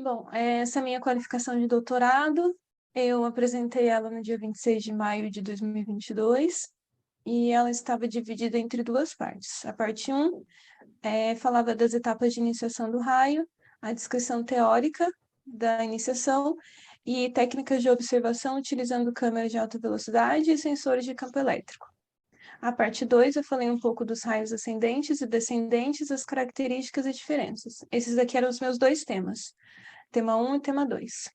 Bom, essa é a minha qualificação de doutorado. Eu apresentei ela no dia 26 de maio de 2022 e ela estava dividida entre duas partes. A parte 1 falava das etapas de iniciação do raio, a descrição teórica da iniciação e técnicas de observação utilizando câmeras de alta velocidade e sensores de campo elétrico. A parte 2 eu falei um pouco dos raios ascendentes e descendentes, as características e diferenças. Esses aqui eram os meus dois temas. Tema 1 e tema 2.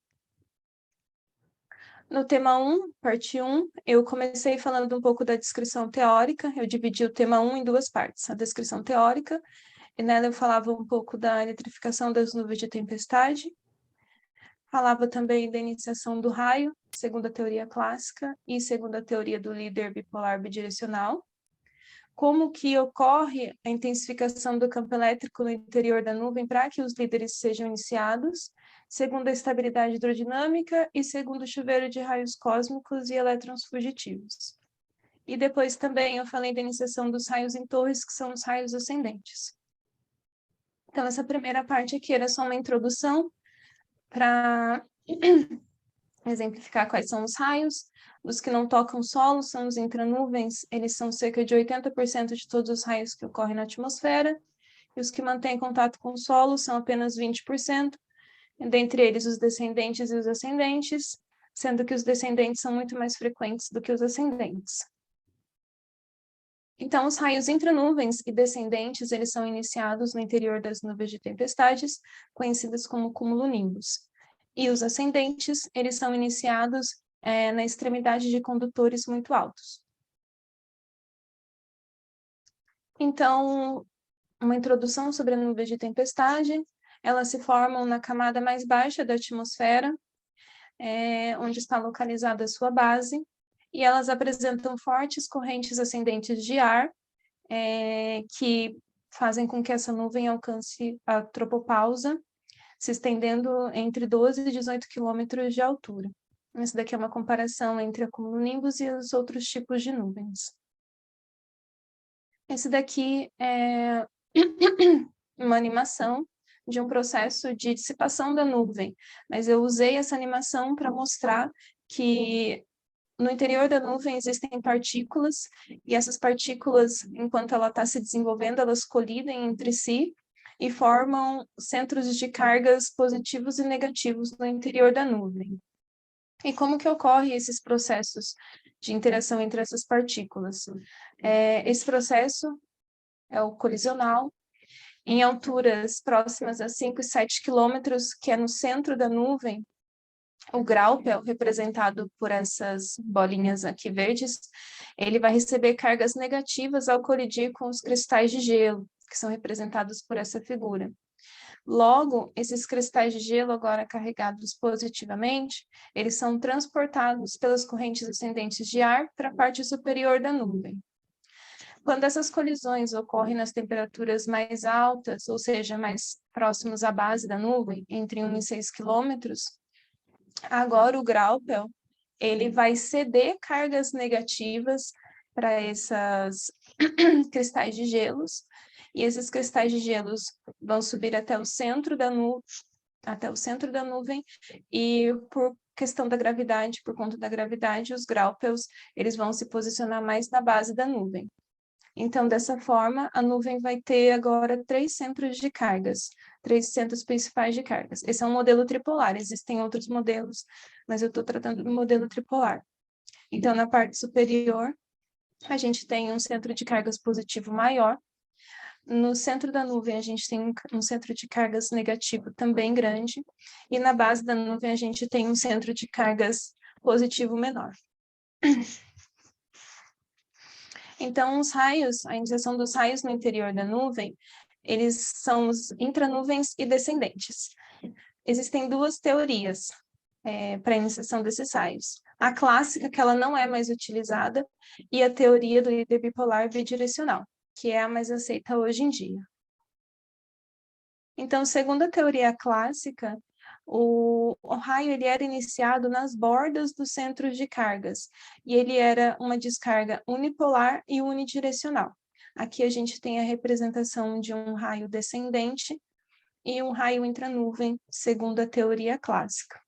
No tema 1, parte 1, eu comecei falando um pouco da descrição teórica, eu dividi o tema 1 em duas partes. A descrição teórica, e nela eu falava um pouco da eletrificação das nuvens de tempestade, falava também da iniciação do raio, segundo a teoria clássica, e segundo a teoria do líder bipolar bidirecional, como que ocorre a intensificação do campo elétrico no interior da nuvem para que os líderes sejam iniciados, segundo a estabilidade hidrodinâmica e segundo o chuveiro de raios cósmicos e elétrons fugitivos. E depois também eu falei da iniciação dos raios em torres, que são os raios ascendentes. Então, essa primeira parte aqui era só uma introdução para exemplificar quais são os raios. Os que não tocam solo são os intranuvens, eles são cerca de 80% de todos os raios que ocorrem na atmosfera, e os que mantêm contato com o solo são apenas 20%, dentre eles os descendentes e os ascendentes, sendo que os descendentes são muito mais frequentes do que os ascendentes. Então, os raios intranuvens e descendentes, eles são iniciados no interior das nuvens de tempestades, conhecidas como cumulonimbus. E os ascendentes, eles são iniciados na extremidade de condutores muito altos. Então, uma introdução sobre a nuvem de tempestade. Elas se formam na camada mais baixa da atmosfera, onde está localizada a sua base, e elas apresentam fortes correntes ascendentes de ar, que fazem com que essa nuvem alcance a tropopausa, se estendendo entre 12 e 18 quilômetros de altura. Essa daqui é uma comparação entre a cumulonimbus e os outros tipos de nuvens. Esse daqui é uma animação de um processo de dissipação da nuvem, mas eu usei essa animação para mostrar que no interior da nuvem existem partículas, e essas partículas, enquanto ela está se desenvolvendo, elas colidem entre si e formam centros de cargas positivos e negativos no interior da nuvem. E como que ocorrem esses processos de interação entre essas partículas? Esse processo é o colisional, em alturas próximas a 5 e 7 quilômetros, que é no centro da nuvem. O Graupel, representado por essas bolinhas aqui verdes, ele vai receber cargas negativas ao colidir com os cristais de gelo, que são representados por essa figura. Logo, esses cristais de gelo, agora carregados positivamente, eles são transportados pelas correntes ascendentes de ar para a parte superior da nuvem. Quando essas colisões ocorrem nas temperaturas mais altas, ou seja, mais próximos à base da nuvem, entre 1 e 6 quilômetros, agora o Graupel, ele vai ceder cargas negativas para esses cristais de gelos, e esses cristais de gelos vão subir até o centro da nuvem, e por questão da gravidade, por conta da gravidade, os Graupels, eles vão se posicionar mais na base da nuvem. Então, dessa forma, a nuvem vai ter agora 3 centros de cargas, 3 centros principais de cargas. Esse é um modelo tripolar, existem outros modelos, mas eu estou tratando do modelo tripolar. Então, na parte superior, a gente tem um centro de cargas positivo maior. No centro da nuvem, a gente tem um centro de cargas negativo também grande. E na base da nuvem, a gente tem um centro de cargas positivo menor. Então, os raios, a iniciação dos raios no interior da nuvem, eles são os intranuvens e descendentes. Existem duas teorias para a iniciação desses raios. A clássica, que ela não é mais utilizada, e a teoria do líder bipolar bidirecional, que é a mais aceita hoje em dia. Então, segundo a teoria clássica, o raio ele era iniciado nas bordas dos centros de cargas, e ele era uma descarga unipolar e unidirecional. Aqui a gente tem a representação de um raio descendente, e um raio intranuvem, segundo a teoria clássica.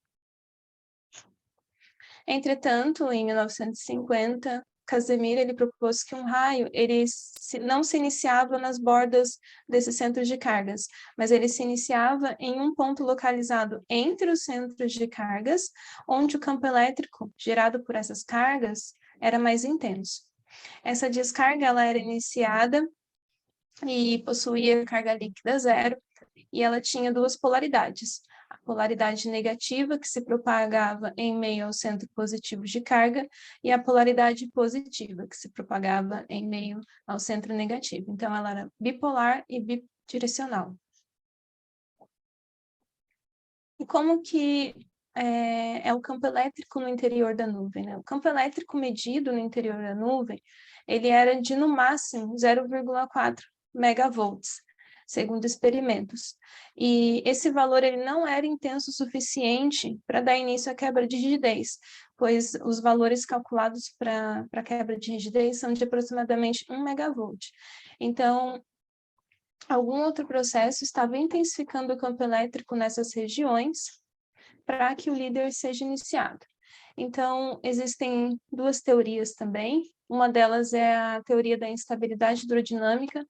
Entretanto, em 1950, Casimir ele propôs que um raio não se iniciava nas bordas desses centros de cargas, mas ele se iniciava em um ponto localizado entre os centros de cargas, onde o campo elétrico gerado por essas cargas era mais intenso. Essa descarga ela era iniciada e possuía carga líquida zero, e ela tinha duas polaridades. A polaridade negativa, que se propagava em meio ao centro positivo de carga, e a polaridade positiva, que se propagava em meio ao centro negativo. Então, ela era bipolar e bidirecional. E como que é o campo elétrico no interior da nuvem, né? O campo elétrico medido no interior da nuvem, ele era de, no máximo, 0,4 megavolts, segundo experimentos. E esse valor ele não era intenso o suficiente para dar início à quebra de rigidez, pois os valores calculados para a quebra de rigidez são de aproximadamente 1 megavolt. Então, algum outro processo estava intensificando o campo elétrico nessas regiões para que o líder seja iniciado. Então, existem duas teorias também. Uma delas é a teoria da instabilidade hidrodinâmica,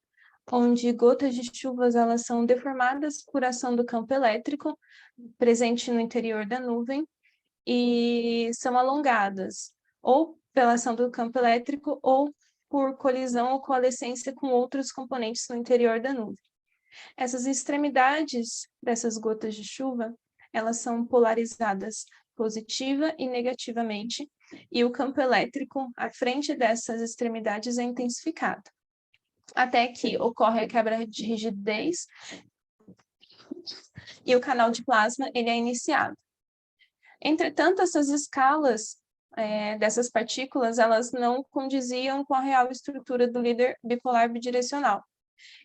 onde gotas de chuvas elas são deformadas por ação do campo elétrico presente no interior da nuvem e são alongadas, ou pela ação do campo elétrico, ou por colisão ou coalescência com outros componentes no interior da nuvem. Essas extremidades dessas gotas de chuva, elas são polarizadas positiva e negativamente, e o campo elétrico à frente dessas extremidades é intensificado, até que ocorre a quebra de rigidez e o canal de plasma ele é iniciado. Entretanto, essas escalas dessas partículas, elas não condiziam com a real estrutura do líder bipolar bidirecional.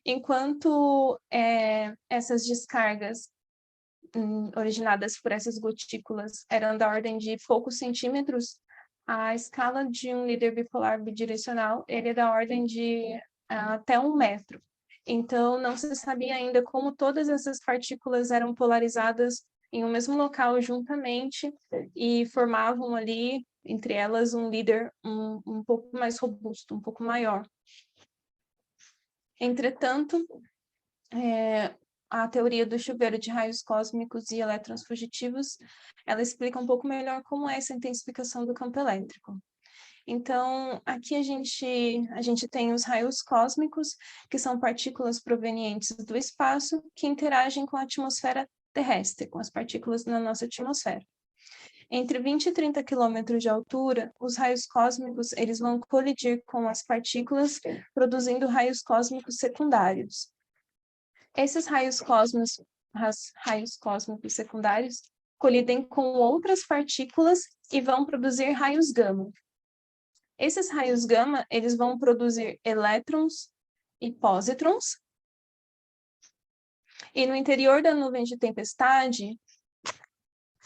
Enquanto essas descargas originadas por essas gotículas eram da ordem de poucos centímetros, a escala de um líder bipolar bidirecional ele é da ordem de até 1 metro. Então, não se sabia ainda como todas essas partículas eram polarizadas em um mesmo local juntamente e formavam ali, entre elas, um líder um pouco mais robusto, um pouco maior. Entretanto, a teoria do chuveiro de raios cósmicos e elétrons fugitivos, ela explica um pouco melhor como é essa intensificação do campo elétrico. Então, aqui a gente tem os raios cósmicos, que são partículas provenientes do espaço que interagem com a atmosfera terrestre, com as partículas na nossa atmosfera. Entre 20 e 30 quilômetros de altura, os raios cósmicos eles vão colidir com as partículas, produzindo raios cósmicos secundários. Esses raios cósmicos secundários colidem com outras partículas e vão produzir raios gama. Esses raios gama, eles vão produzir elétrons e pósitrons. E no interior da nuvem de tempestade,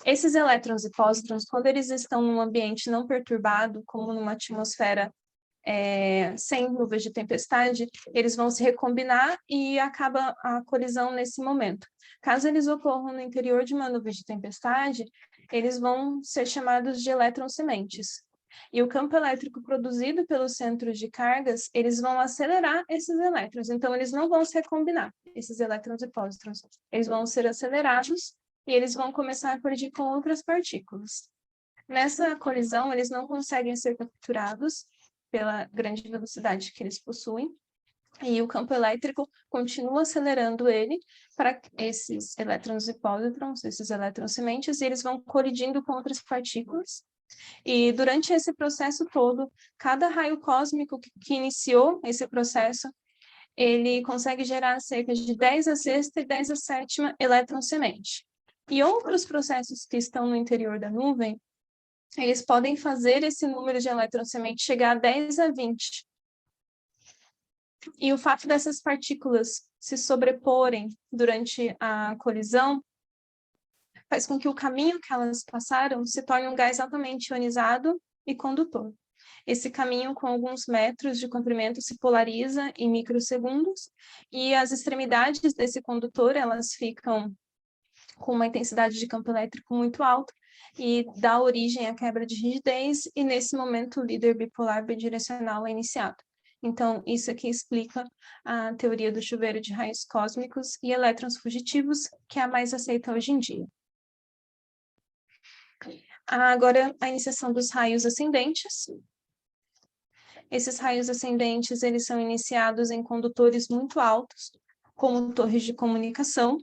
esses elétrons e pósitrons, quando eles estão num ambiente não perturbado, como numa atmosfera sem nuvens de tempestade, eles vão se recombinar e acaba a colisão nesse momento. Caso eles ocorram no interior de uma nuvem de tempestade, eles vão ser chamados de elétrons sementes. E o campo elétrico produzido pelos centros de cargas, eles vão acelerar esses elétrons. Então, eles não vão se recombinar, esses elétrons e pósitrons. Eles vão ser acelerados e eles vão começar a colidir com outras partículas. Nessa colisão, eles não conseguem ser capturados pela grande velocidade que eles possuem, e o campo elétrico continua acelerando ele para esses elétrons e pósitrons, esses elétrons sementes, e eles vão colidindo com outras partículas. E durante esse processo todo, cada raio cósmico que iniciou esse processo, ele consegue gerar cerca de 10 a sexta e 10 a sétima elétron semente. E outros processos que estão no interior da nuvem, eles podem fazer esse número de elétrons semente chegar a 10 a 20. E o fato dessas partículas se sobreporem durante a colisão faz com que o caminho que elas passaram se torne um gás altamente ionizado e condutor. Esse caminho, com alguns metros de comprimento, se polariza em microsegundos, e as extremidades desse condutor, elas ficam com uma intensidade de campo elétrico muito alta, e dá origem à quebra de rigidez, e nesse momento o líder bipolar bidirecional é iniciado. Então, isso aqui explica a teoria do chuveiro de raios cósmicos e elétrons fugitivos, que é a mais aceita hoje em dia. Agora, a iniciação dos raios ascendentes. Esses raios ascendentes, eles são iniciados em condutores muito altos, como torres de comunicação,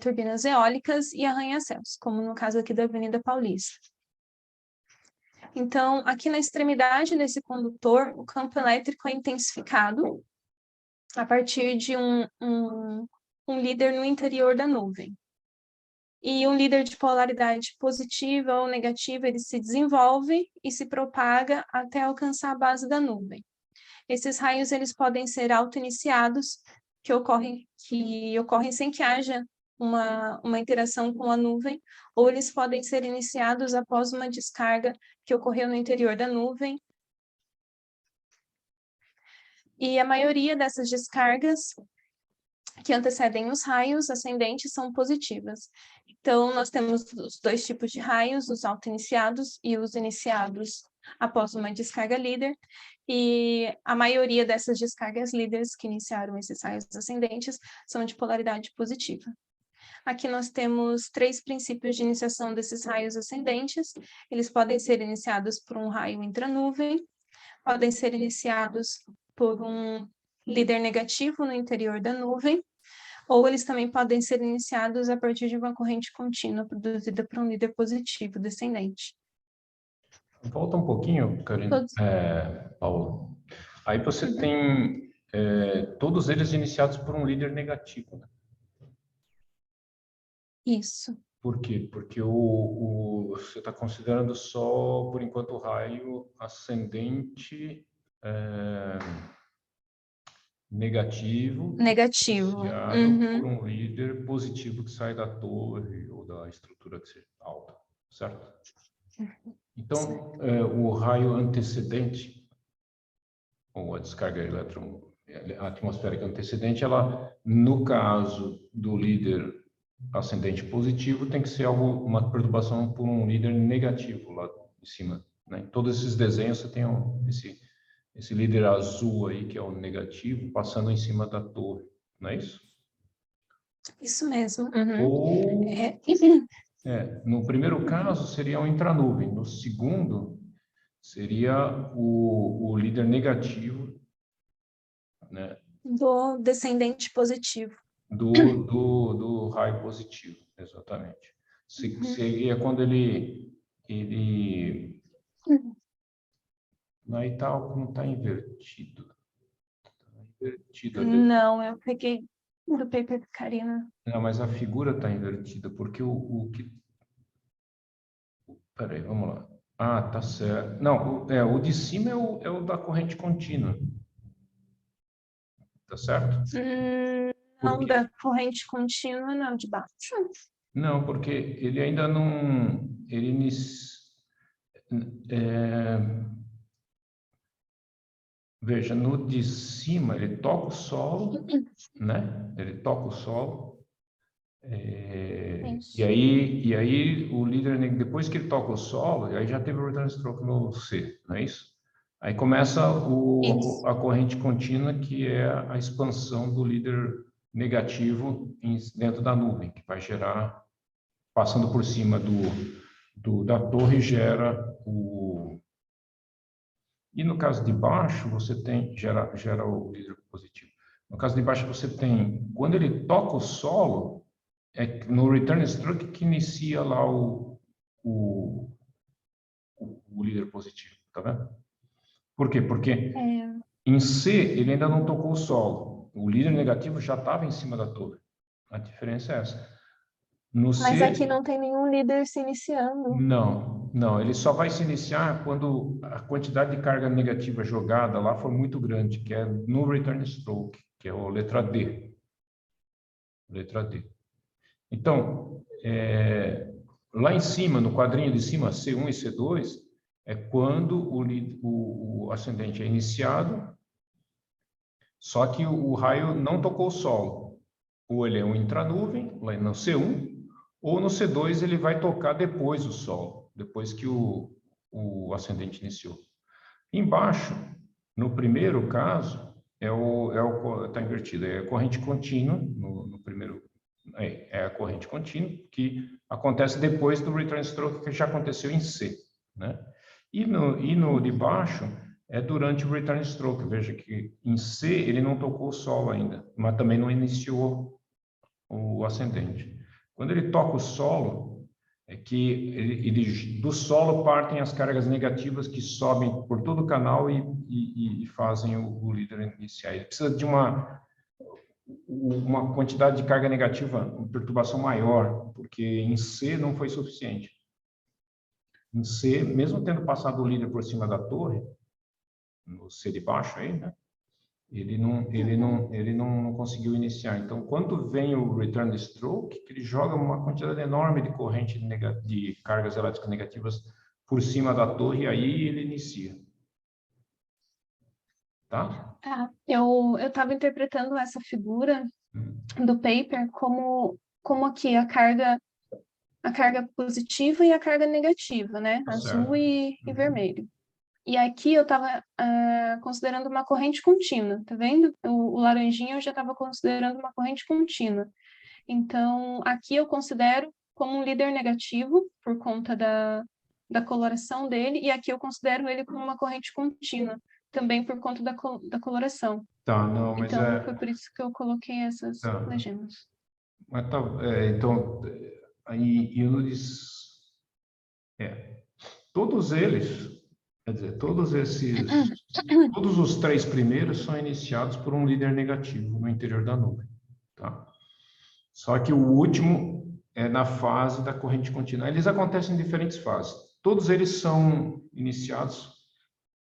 turbinas eólicas e arranha-céus, como no caso aqui da Avenida Paulista. Então, aqui na extremidade desse condutor, o campo elétrico é intensificado a partir de um líder no interior da nuvem. E um líder de polaridade positiva ou negativa, ele se desenvolve e se propaga até alcançar a base da nuvem. Esses raios, eles podem ser auto-iniciados, que ocorrem sem que haja uma interação com a nuvem, ou eles podem ser iniciados após uma descarga que ocorreu no interior da nuvem. E a maioria dessas descargas que antecedem os raios ascendentes são positivas. Então, nós temos os dois tipos de raios, os auto-iniciados e os iniciados após uma descarga líder, e a maioria dessas descargas líderes que iniciaram esses raios ascendentes são de polaridade positiva. Aqui nós temos 3 princípios de iniciação desses raios ascendentes. Eles podem ser iniciados por um raio intranuvem, podem ser iniciados por um líder negativo no interior da nuvem, ou eles também podem ser iniciados a partir de uma corrente contínua produzida por um líder positivo descendente. Volta um pouquinho, Karina. Paulo. Aí você tem todos eles iniciados por um líder negativo, né? Isso. Por quê? Porque você está considerando só, por enquanto, o raio ascendente negativo, iniciado por um líder positivo que sai da torre ou da estrutura que seja alta, certo? Então, o raio antecedente, ou a descarga atmosférica antecedente, ela, no caso do líder ascendente positivo, tem que ser uma perturbação por um líder negativo lá em cima, né? Em todos esses desenhos você tem esse líder azul aí, que é o negativo, passando em cima da torre, não é isso? Isso mesmo. Ou, no primeiro caso, seria um intranuvem. No segundo, seria o líder negativo, né? Do descendente positivo. Do raio positivo, exatamente. Seria quando ele aí não está invertido. Não, eu peguei do paper da Karina. Não, mas a figura está invertida, porque o que... Peraí, vamos lá. Ah, tá certo. Não, o de cima é o da corrente contínua. Tá certo? Não, da corrente contínua, não, de baixo. Não, porque ele ainda não... Veja, no de cima, ele toca o solo, né? Ele toca o solo. E aí o líder, depois que ele toca o solo, aí já teve o return stroke no C, não é isso? Aí começa a corrente contínua, que é a expansão do líder negativo dentro da nuvem, que vai gerar, passando por cima da torre, gera o... E no caso de baixo, você tem, gera o líder positivo. No caso de baixo, você tem, quando ele toca o solo, no return stroke que inicia lá o líder positivo, tá vendo? Por quê? Porque em C ele ainda não tocou o solo. O líder negativo já estava em cima da torre. A diferença é essa. Mas aqui não tem nenhum líder se iniciando. Não. Ele só vai se iniciar quando a quantidade de carga negativa jogada lá for muito grande, que é no return stroke, que é a letra D. Letra D. Então, lá em cima, no quadrinho de cima, C1 e C2, é quando o ascendente é iniciado, só que o raio não tocou o solo. Ou ele é um intranuvem, lá no C1, ou no C2 ele vai tocar depois o solo, depois que o ascendente iniciou. Embaixo, no primeiro caso, tá invertido, é a corrente contínua, no primeiro, é a corrente contínua, que acontece depois do return stroke, que já aconteceu em C, né? E no de baixo, é durante o return stroke. Veja que em C ele não tocou o solo ainda, mas também não iniciou o ascendente. Quando ele toca o solo, é que do solo partem as cargas negativas que sobem por todo o canal e fazem o líder iniciar. Ele precisa de uma quantidade de carga negativa, uma perturbação maior, porque em C não foi suficiente. Em C, mesmo tendo passado o líder por cima da torre, no C de baixo aí, né? Ele não conseguiu iniciar. Então, quando vem o return stroke, ele joga uma quantidade enorme de corrente de cargas elétricas negativas por cima da torre, e aí ele inicia. Tá? Eu estava interpretando essa figura do paper como aqui a carga positiva e a carga negativa, né? Tá Azul certo. e vermelho. E aqui eu estava considerando uma corrente contínua, tá vendo? O laranjinha eu já estava considerando uma corrente contínua. Então, aqui eu considero como um líder negativo, por conta da coloração dele, e aqui eu considero ele como uma corrente contínua, também por conta da coloração. Tá, não, mas então, foi por isso que eu coloquei essas legendas. Mas tá, então, aí eu disse, todos eles, quer dizer, todos os 3 primeiros são iniciados por um líder negativo no interior da nuvem, tá? Só que o último é na fase da corrente contínua. Eles acontecem em diferentes fases. Todos eles são iniciados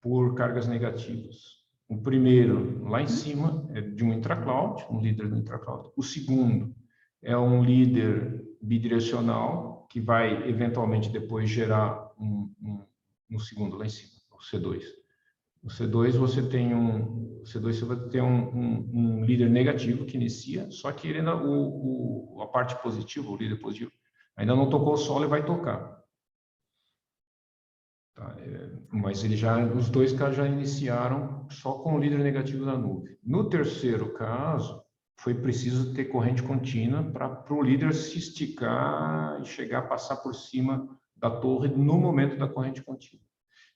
por cargas negativas. O primeiro, lá em cima, é de um intracloud, um líder do intracloud. O segundo é um líder bidirecional, que vai eventualmente depois gerar no segundo lá em cima, o C2. O C2 você vai ter um líder negativo que inicia, só que ele a parte positiva, o líder positivo, ainda não tocou o solo e vai tocar. Tá? Mas os dois casos já iniciaram só com o líder negativo da nuvem. No terceiro caso, foi preciso ter corrente contínua para o líder se esticar e chegar a passar por cima da torre no momento da corrente contínua.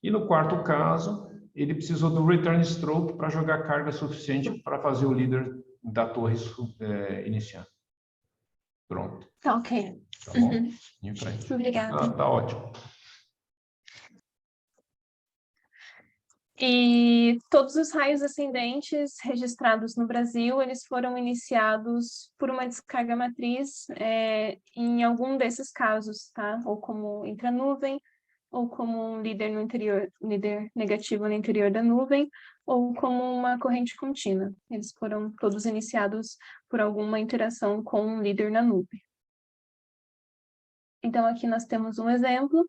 E no quarto caso, ele precisou do return stroke para jogar carga suficiente para fazer o líder da torre iniciar. Pronto. Tá, ok. Tá bom? Obrigada. Tá ótimo. E todos os raios ascendentes registrados no Brasil, eles foram iniciados por uma descarga matriz em algum desses casos, tá? Ou como intranuvem, ou como um líder negativo no interior da nuvem, ou como uma corrente contínua. Eles foram todos iniciados por alguma interação com um líder na nuvem. Então, aqui nós temos um exemplo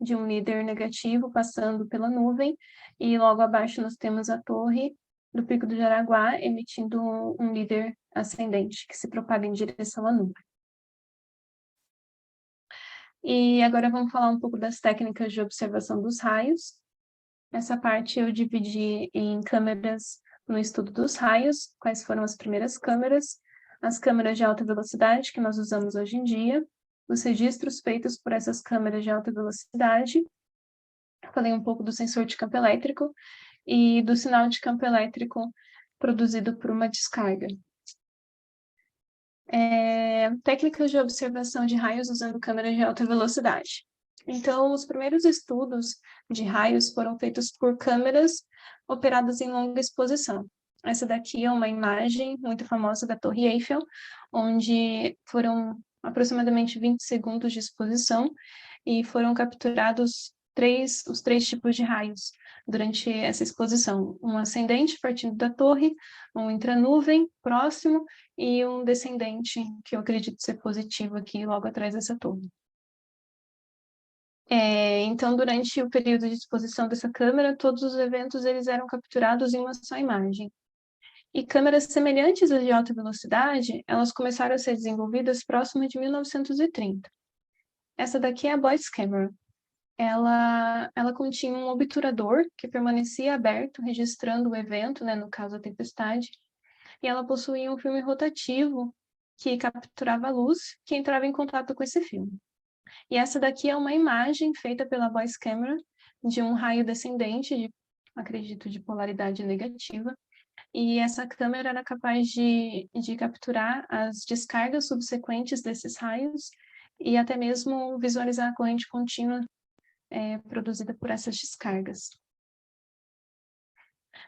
de um líder negativo passando pela nuvem, e logo abaixo nós temos a torre do Pico do Jaraguá emitindo um líder ascendente que se propaga em direção à nuvem. E agora vamos falar um pouco das técnicas de observação dos raios. Essa parte eu dividi em câmeras no estudo dos raios, quais foram as primeiras câmeras, as câmeras de alta velocidade que nós usamos hoje em dia, os registros feitos por essas câmeras de alta velocidade. Falei um pouco do sensor de campo elétrico e do sinal de campo elétrico produzido por uma descarga. Técnicas de observação de raios usando câmeras de alta velocidade. Então, os primeiros estudos de raios foram feitos por câmeras operadas em longa exposição. Essa daqui é uma imagem muito famosa da Torre Eiffel, onde foram aproximadamente 20 segundos de exposição e foram capturados os 3 tipos de raios durante essa exposição. Um ascendente partindo da torre, um intranuvem próximo e um descendente, que eu acredito ser positivo aqui logo atrás dessa torre. Então, durante o período de exposição dessa câmera, todos os eventos eles eram capturados em uma só imagem. E câmeras semelhantes às de alta velocidade, elas começaram a ser desenvolvidas próximo de 1930. Essa daqui é a Boyce Camera. Ela continha um obturador que permanecia aberto, registrando o evento, né, no caso a tempestade, e ela possuía um filme rotativo que capturava a luz que entrava em contato com esse filme. E essa daqui é uma imagem feita pela Boyce Camera de um raio descendente, acredito, de polaridade negativa, e essa câmera era capaz de capturar as descargas subsequentes desses raios e até mesmo visualizar a corrente contínua produzida por essas descargas.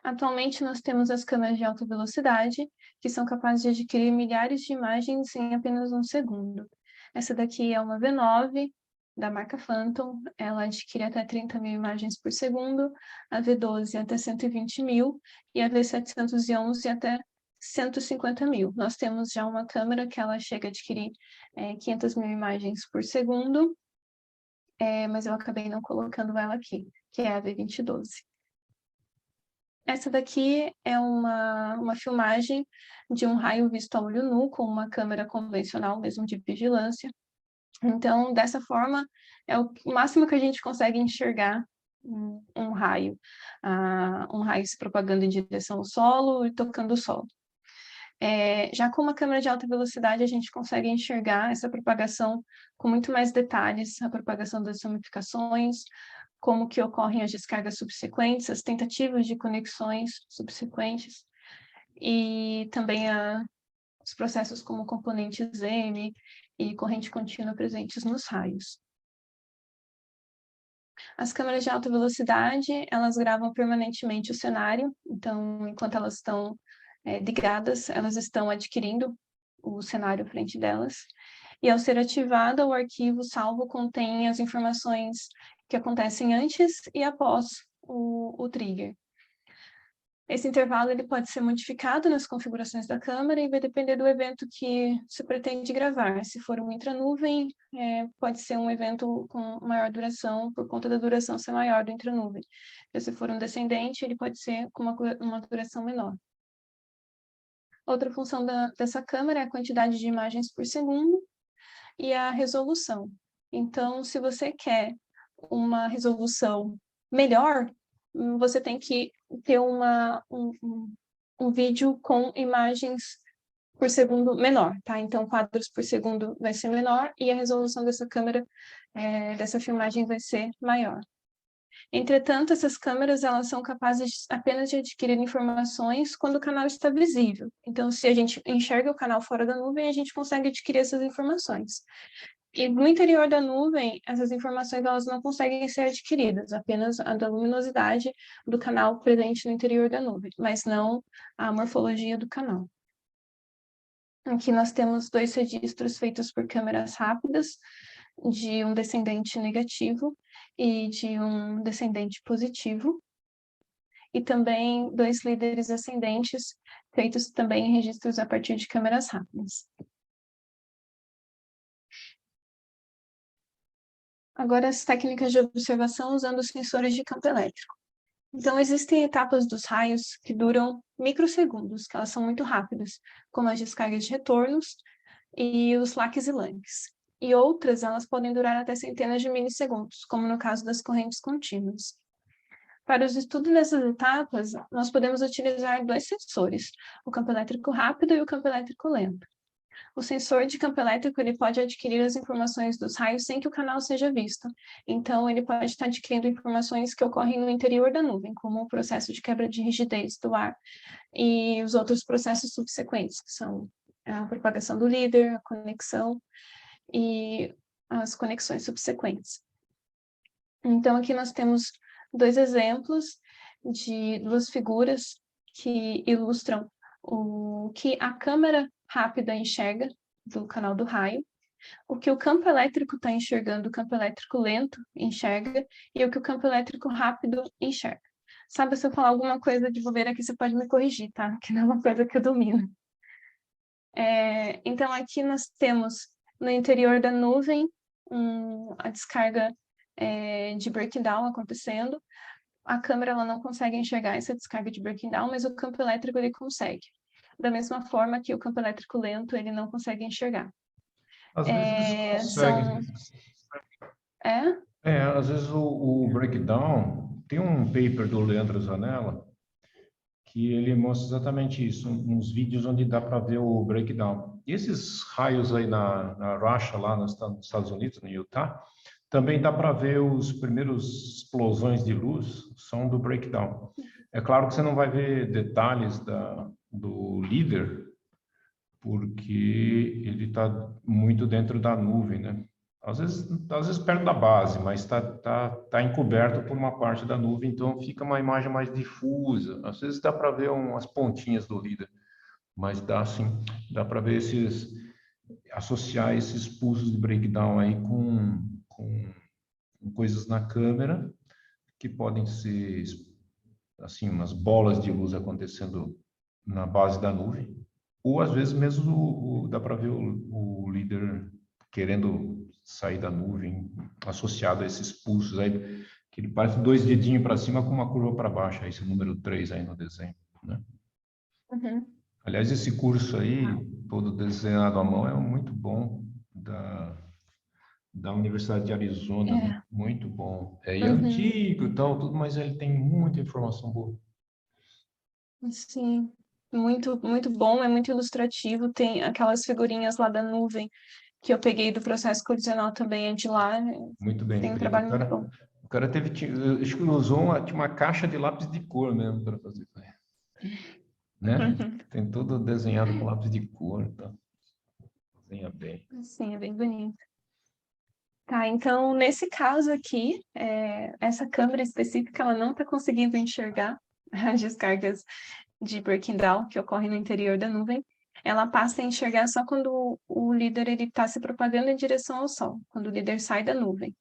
Atualmente, nós temos as câmeras de alta velocidade, que são capazes de adquirir milhares de imagens em apenas um segundo. Essa daqui é uma V9, da marca Phantom, ela adquire até 30.000 imagens por segundo, a V12 até 120.000 e a V711 até 150.000. Nós temos já uma câmera que ela chega a adquirir 500.000 imagens por segundo, mas eu acabei não colocando ela aqui, que é a V2012. Essa daqui é uma filmagem de um raio visto a olho nu, com uma câmera convencional mesmo de vigilância. Então, dessa forma, é o máximo que a gente consegue enxergar um raio se propagando em direção ao solo e tocando o solo. Já com uma câmera de alta velocidade, a gente consegue enxergar essa propagação com muito mais detalhes, a propagação das ramificações, como que ocorrem as descargas subsequentes, as tentativas de conexões subsequentes, e também os processos como componentes M e corrente contínua presentes nos raios. As câmeras de alta velocidade, elas gravam permanentemente o cenário, então, enquanto elas estão ligadas, elas estão adquirindo o cenário à frente delas, e ao ser ativada, o arquivo salvo contém as informações que acontecem antes e após o trigger. Esse intervalo ele pode ser modificado nas configurações da câmera e vai depender do evento que se pretende gravar. Se for um intranuvem, pode ser um evento com maior duração, por conta da duração ser maior do intranuvem. Se for um descendente, ele pode ser com uma duração menor. Outra função dessa câmera é a quantidade de imagens por segundo e a resolução. Então, se você quer uma resolução melhor, você tem que ter um vídeo com imagens por segundo menor, tá? Então, quadros por segundo vai ser menor e a resolução dessa câmera, dessa filmagem vai ser maior. Entretanto, essas câmeras elas são capazes apenas de adquirir informações quando o canal está visível. Então, se a gente enxerga o canal fora da nuvem, a gente consegue adquirir essas informações. E no interior da nuvem, essas informações elas não conseguem ser adquiridas, apenas a da luminosidade do canal presente no interior da nuvem, mas não a morfologia do canal. Aqui nós temos 2 registros feitos por câmeras rápidas, de um descendente negativo e de um descendente positivo, e também 2 líderes ascendentes, feitos também em registros a partir de câmeras rápidas. Agora, as técnicas de observação usando sensores de campo elétrico. Então, existem etapas dos raios que duram microsegundos, que elas são muito rápidas, como as descargas de retornos e os laques e lanques. E outras, elas podem durar até centenas de milissegundos, como no caso das correntes contínuas. Para os estudos dessas etapas, nós podemos utilizar 2 sensores, o campo elétrico rápido e o campo elétrico lento. O sensor de campo elétrico ele pode adquirir as informações dos raios sem que o canal seja visto. Então, ele pode estar adquirindo informações que ocorrem no interior da nuvem, como o processo de quebra de rigidez do ar e os outros processos subsequentes, que são a propagação do líder, a conexão e as conexões subsequentes. Então, aqui nós temos 2 exemplos de 2 figuras que ilustram o que a câmera rápida enxerga do canal do raio, o que o campo elétrico está enxergando, o campo elétrico lento enxerga, e o que o campo elétrico rápido enxerga. Sabe, se eu falar alguma coisa de bobeira aqui, você pode me corrigir, tá? Que não é uma coisa que eu domino. Então, aqui nós temos no interior da nuvem a descarga de breakdown acontecendo. A câmera ela não consegue enxergar essa descarga de breakdown, mas o campo elétrico ele consegue. Da mesma forma que o campo elétrico lento ele não consegue enxergar. Às vezes consegue. Às vezes o breakdown, tem um paper do Leandro Zanella que ele mostra exatamente isso, uns vídeos onde dá para ver o breakdown. E esses raios aí na Russia, lá nos Estados Unidos, no Utah, também dá para ver os primeiros explosões de luz, são do breakdown. É claro que você não vai ver detalhes do líder, porque ele está muito dentro da nuvem, né? Às vezes perto da base, mas tá encoberto por uma parte da nuvem, então fica uma imagem mais difusa. Às vezes dá para ver umas pontinhas do líder, mas dá para ver associar esses pulsos de breakdown aí com coisas na câmera que podem ser assim umas bolas de luz acontecendo na base da nuvem, ou às vezes mesmo dá para ver o líder querendo sair da nuvem, associado a esses pulsos aí, que ele parece 2 dedinhos para cima com uma curva para baixo, esse número 3 aí no desenho, né? Uhum. Aliás, esse curso aí, todo desenhado à mão, é muito bom, da Universidade de Arizona, muito bom. É antigo e tal, tudo, mas ele tem muita informação boa. Sim, muito, muito bom, é muito ilustrativo, tem aquelas figurinhas lá da nuvem que eu peguei do processo colisional também, é de lá. Muito bem tem um feito. trabalho muito bom. O cara acho que usou uma caixa de lápis de cor mesmo para fazer isso aí. Né? Tem tudo desenhado com lápis de cor, tá? Desenha bem. Sim, é bem bonito. Tá, então, nesse caso aqui, essa câmera específica, ela não está conseguindo enxergar as descargas de breaking down que ocorrem no interior da nuvem. Ela passa a enxergar só quando o líder está se propagando em direção ao Sol, quando o líder sai da nuvem.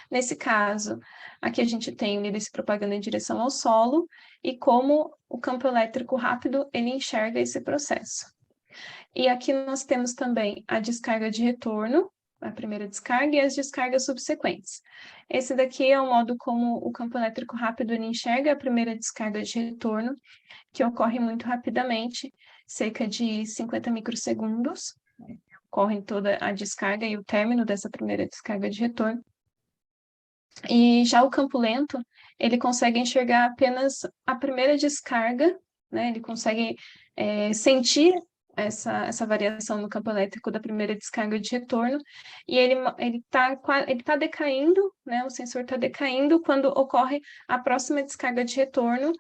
Nesse caso, aqui a gente tem o líder se propagando em direção ao solo e como o campo elétrico rápido ele enxerga esse processo. E aqui nós temos também a descarga de retorno, a primeira descarga, e as descargas subsequentes. Esse daqui é o modo como o campo elétrico rápido ele enxerga a primeira descarga de retorno, que ocorre muito rapidamente, cerca de 50 microsegundos. Ocorre toda a descarga e o término dessa primeira descarga de retorno. E já o campo lento, ele consegue enxergar apenas a primeira descarga, né? Ele consegue sentir essa variação no campo elétrico da primeira descarga de retorno, e ele tá decaindo, né? O sensor está decaindo quando ocorre a próxima descarga de retorno,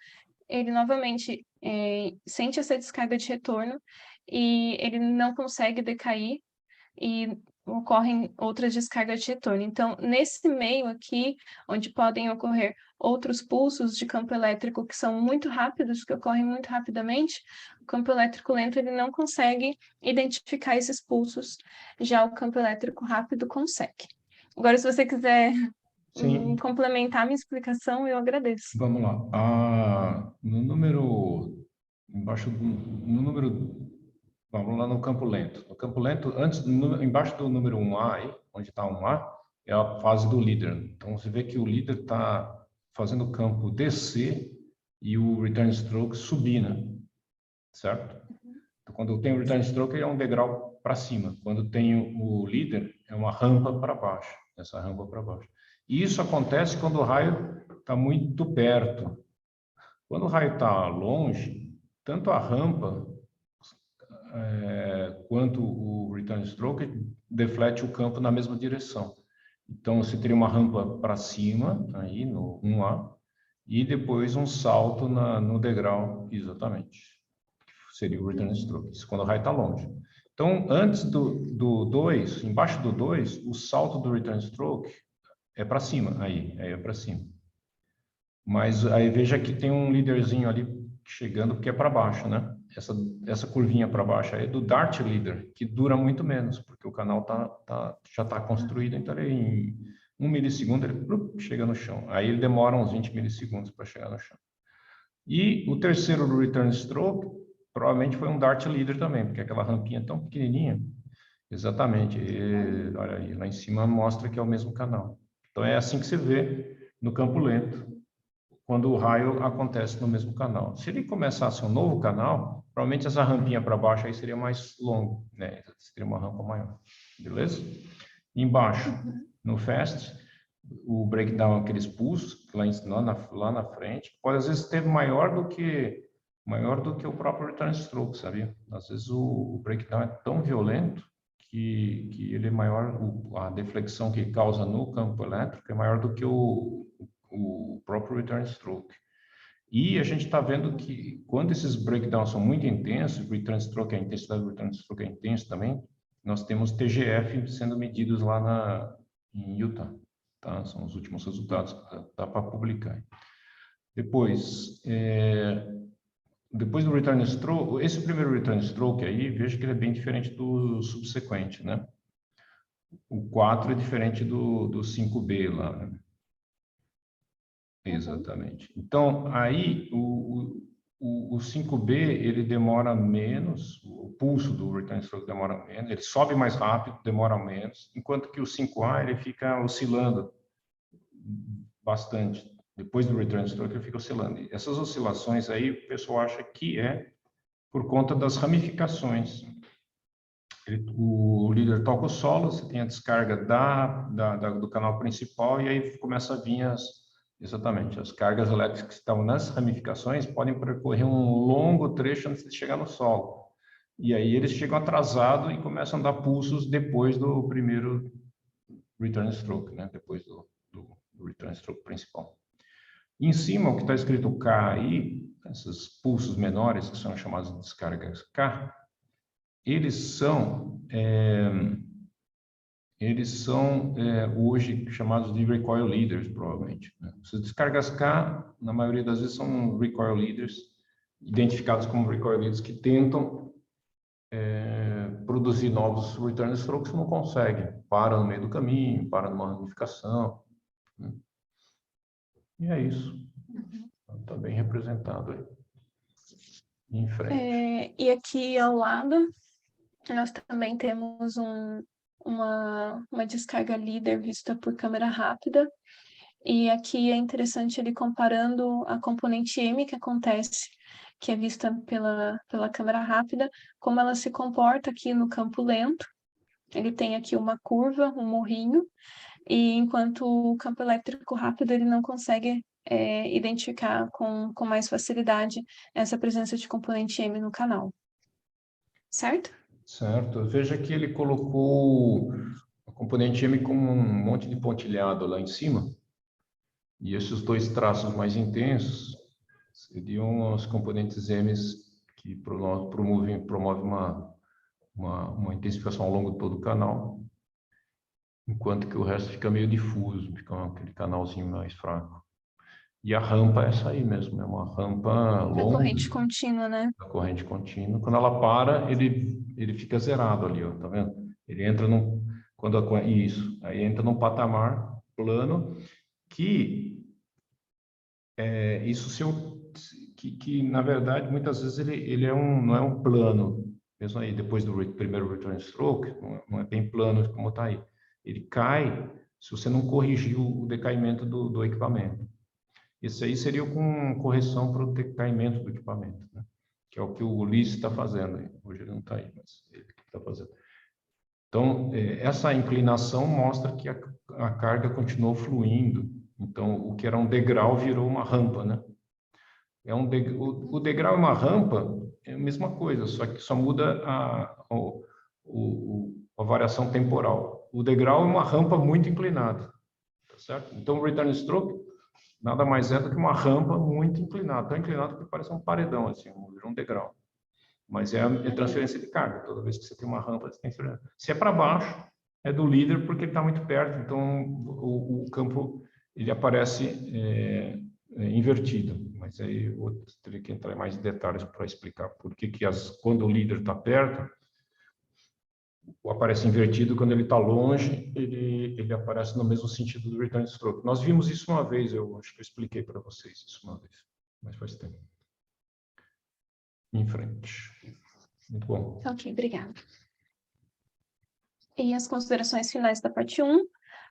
ele novamente sente essa descarga de retorno e ele não consegue decair e ocorrem outras descargas de retorno. Então, nesse meio aqui, onde podem ocorrer outros pulsos de campo elétrico que são muito rápidos, que ocorrem muito rapidamente, o campo elétrico lento ele não consegue identificar esses pulsos, já o campo elétrico rápido consegue. Agora, se você quiser complementar a minha explicação, eu agradeço. Vamos lá. No número vamos lá no campo lento. No campo lento, embaixo do número 1A, aí, onde está 1A, é a fase do líder. Então, você vê que o líder está fazendo o campo descer e o return stroke subir, né? Certo? Então, quando tem o return stroke, é um degrau para cima. Quando tem o líder, é uma rampa para baixo. Essa rampa para baixo. E isso acontece quando o raio está muito perto. Quando o raio está longe, tanto a rampa quanto o return stroke deflete o campo na mesma direção. Então, você teria uma rampa para cima, aí no 1A, e depois um salto no degrau, exatamente. Seria o return stroke, isso quando o raio está longe. Então, antes do 2, embaixo do 2, o salto do return stroke é para cima, aí é para cima. Mas aí veja que tem um líderzinho ali chegando que é para baixo, né? Essa curvinha para baixo aí é do Dart Leader, que dura muito menos, porque o canal já está construído, então ele, em 1 milissegundo ele chega no chão. Aí ele demora uns 20 milissegundos para chegar no chão. E o terceiro do Return Stroke provavelmente foi um Dart Leader também, porque aquela rampinha tão pequenininha, Exatamente. E, olha aí, lá em cima mostra que é o mesmo canal. Então, é assim que se vê no campo lento, quando o raio acontece no mesmo canal. Se ele começasse um novo canal, provavelmente essa rampinha para baixo aí seria mais longo, né? Seria uma rampa maior. Beleza? Embaixo, no fast, o breakdown, aqueles pulsos lá na frente, pode às vezes ter maior do que o próprio return stroke, sabia? Às vezes o breakdown é tão violento que ele é maior, a deflexão que causa no campo elétrico é maior do que o próprio return stroke. E a gente está vendo que quando esses breakdowns são muito intensos, return stroke, a intensidade do return stroke é intensa também, nós temos TGF sendo medidos lá em Utah. Tá? São os últimos resultados que dá para publicar. Depois do return stroke, esse primeiro return stroke aí, veja que ele é bem diferente do subsequente, né? O 4 é diferente do 5B lá, né? Exatamente. Então, aí, o 5B, ele demora menos, o pulso do return stroke demora menos, ele sobe mais rápido, demora menos, enquanto que o 5A, ele fica oscilando bastante. Depois do return stroke, ele fica oscilando. E essas oscilações aí, o pessoal acha que é por conta das ramificações. O líder toca o solo, você tem a descarga do canal principal e aí começa a vir exatamente, as cargas elétricas que estavam nas ramificações podem percorrer um longo trecho antes de chegar no solo. E aí eles chegam atrasados e começam a dar pulsos depois do primeiro return stroke, né? Depois do return stroke principal. E em cima, o que está escrito K aí, esses pulsos menores, que são chamados de descargas K, eles são hoje chamados de recoil leaders, provavelmente. Né? Essas descargas K, na maioria das vezes, são recoil leaders, identificados como recoil leaders, que tentam produzir novos return strokes que não conseguem. Param no meio do caminho, param numa ramificação. Né? E é isso. Está bem representado aí. Em frente. E aqui ao lado, nós também temos uma descarga líder vista por câmera rápida. E aqui é interessante ele comparando a componente M que acontece, que é vista pela câmera rápida, como ela se comporta aqui no campo lento. Ele tem aqui uma curva, um morrinho, e enquanto o campo elétrico rápido ele não consegue identificar com mais facilidade essa presença de componente M no canal. Certo? Certo. Veja que ele colocou a componente M com um monte de pontilhado lá em cima. E esses dois traços mais intensos seriam os componentes M que promovem uma intensificação ao longo de todo o canal, enquanto que o resto fica meio difuso, fica aquele canalzinho mais fraco. E a rampa é essa aí mesmo, é uma rampa longa. A corrente contínua, né? A corrente contínua. Quando ela para, ele fica zerado ali, ó, tá vendo? Ele entra isso, aí entra num patamar plano que que na verdade muitas vezes ele não é um plano, mesmo aí depois do primeiro return stroke, não é bem plano como está aí. Ele cai se você não corrigir o decaimento do equipamento. Isso aí seria com correção para o decaimento do equipamento, né? Que é o que o Ulisses está fazendo aí. Hoje ele não está aí, mas ele está fazendo. Então, essa inclinação mostra que a carga continuou fluindo. Então, o que era um degrau virou uma rampa, né? O degrau e uma rampa é a mesma coisa, só que só muda a variação temporal. O degrau é uma rampa muito inclinada, tá certo? Então, o return stroke nada mais é do que uma rampa muito inclinada, tão inclinada que parece um paredão, assim, um degrau. Mas é transferência de carga. Toda vez que você tem uma rampa, você tem transferência. Se é para baixo, é do líder porque ele está muito perto, então o campo ele aparece invertido. Mas aí eu teria que entrar em mais detalhes para explicar por que quando o líder está perto, aparece invertido, quando ele está longe, ele aparece no mesmo sentido do return stroke. Nós vimos isso uma vez, eu acho que eu expliquei para vocês isso uma vez, mas faz tempo. Em frente. Muito bom. Ok, obrigada. E as considerações finais da parte 1.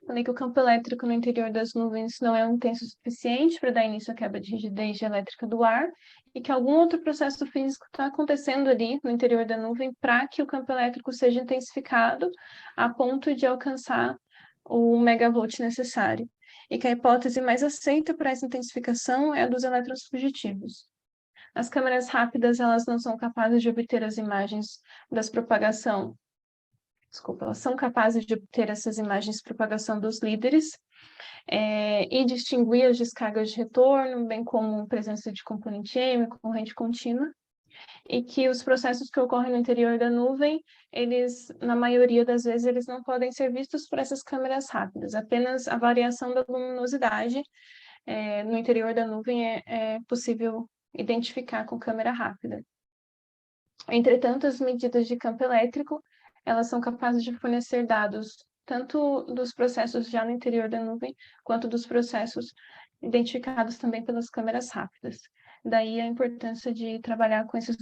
Falei que o campo elétrico no interior das nuvens não é intenso o suficiente para dar início à quebra de rigidez elétrica do ar e que algum outro processo físico está acontecendo ali no interior da nuvem para que o campo elétrico seja intensificado a ponto de alcançar o megavolt necessário. E que a hipótese mais aceita para essa intensificação é a dos elétrons fugitivos. As câmeras rápidas, elas não são capazes de obter as imagens das propagação. Desculpa, elas são capazes de obter essas imagens de propagação dos líderes e distinguir as descargas de retorno, bem como presença de componente M, corrente contínua, e que os processos que ocorrem no interior da nuvem, eles, na maioria das vezes, eles não podem ser vistos por essas câmeras rápidas, apenas a variação da luminosidade no interior da nuvem é possível identificar com câmera rápida. Entretanto, as medidas de campo elétrico, elas são capazes de fornecer dados tanto dos processos já no interior da nuvem, quanto dos processos identificados também pelas câmeras rápidas. Daí a importância de trabalhar com esses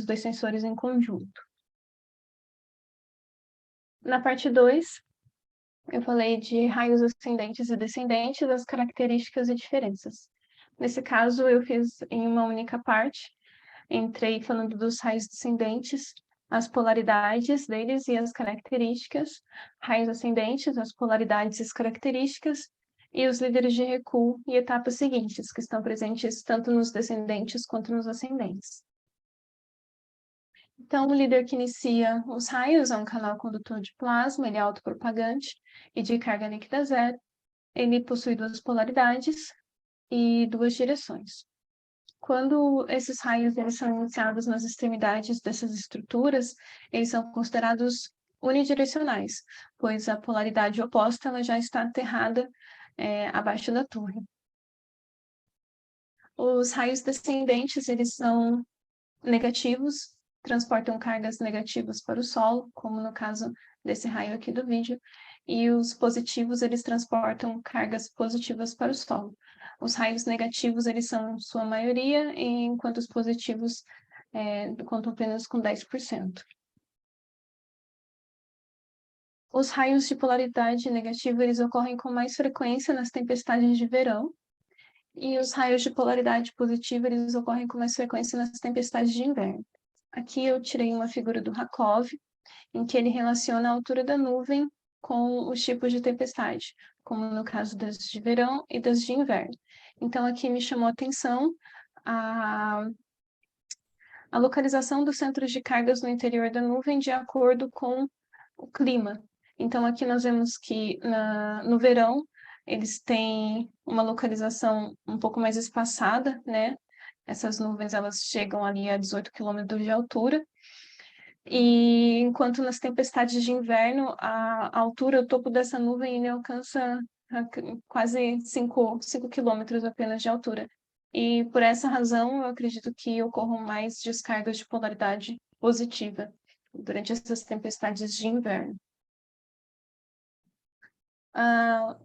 dois sensores em conjunto. Na parte 2, eu falei de raios ascendentes e descendentes, as características e diferenças. Nesse caso, eu fiz em uma única parte, entrei falando dos raios descendentes, as polaridades deles e as características, raios ascendentes, as polaridades e as características, e os líderes de recuo e etapas seguintes, que estão presentes tanto nos descendentes quanto nos ascendentes. Então, o líder que inicia os raios é um canal condutor de plasma, ele é autopropagante e de carga líquida zero. Ele possui duas polaridades e duas direções. Quando esses raios eles são iniciados nas extremidades dessas estruturas, eles são considerados unidirecionais, pois a polaridade oposta ela já está aterrada abaixo da torre. Os raios descendentes eles são negativos, transportam cargas negativas para o solo, como no caso desse raio aqui do vídeo, e os positivos eles transportam cargas positivas para o solo. Os raios negativos, eles são sua maioria, enquanto os positivos contam apenas com 10%. Os raios de polaridade negativa, eles ocorrem com mais frequência nas tempestades de verão, e os raios de polaridade positiva, eles ocorrem com mais frequência nas tempestades de inverno. Aqui eu tirei uma figura do Rakov, em que ele relaciona a altura da nuvem com os tipos de tempestade, como no caso das de verão e das de inverno. Então, aqui me chamou a atenção a localização dos centros de cargas no interior da nuvem de acordo com o clima. Então, aqui nós vemos que no verão, eles têm uma localização um pouco mais espaçada, né? Essas nuvens, elas chegam ali a 18 quilômetros de altura. E enquanto nas tempestades de inverno, a altura, o topo dessa nuvem, ele alcança quase 5 quilômetros apenas de altura. E por essa razão, eu acredito que ocorram mais descargas de polaridade positiva durante essas tempestades de inverno.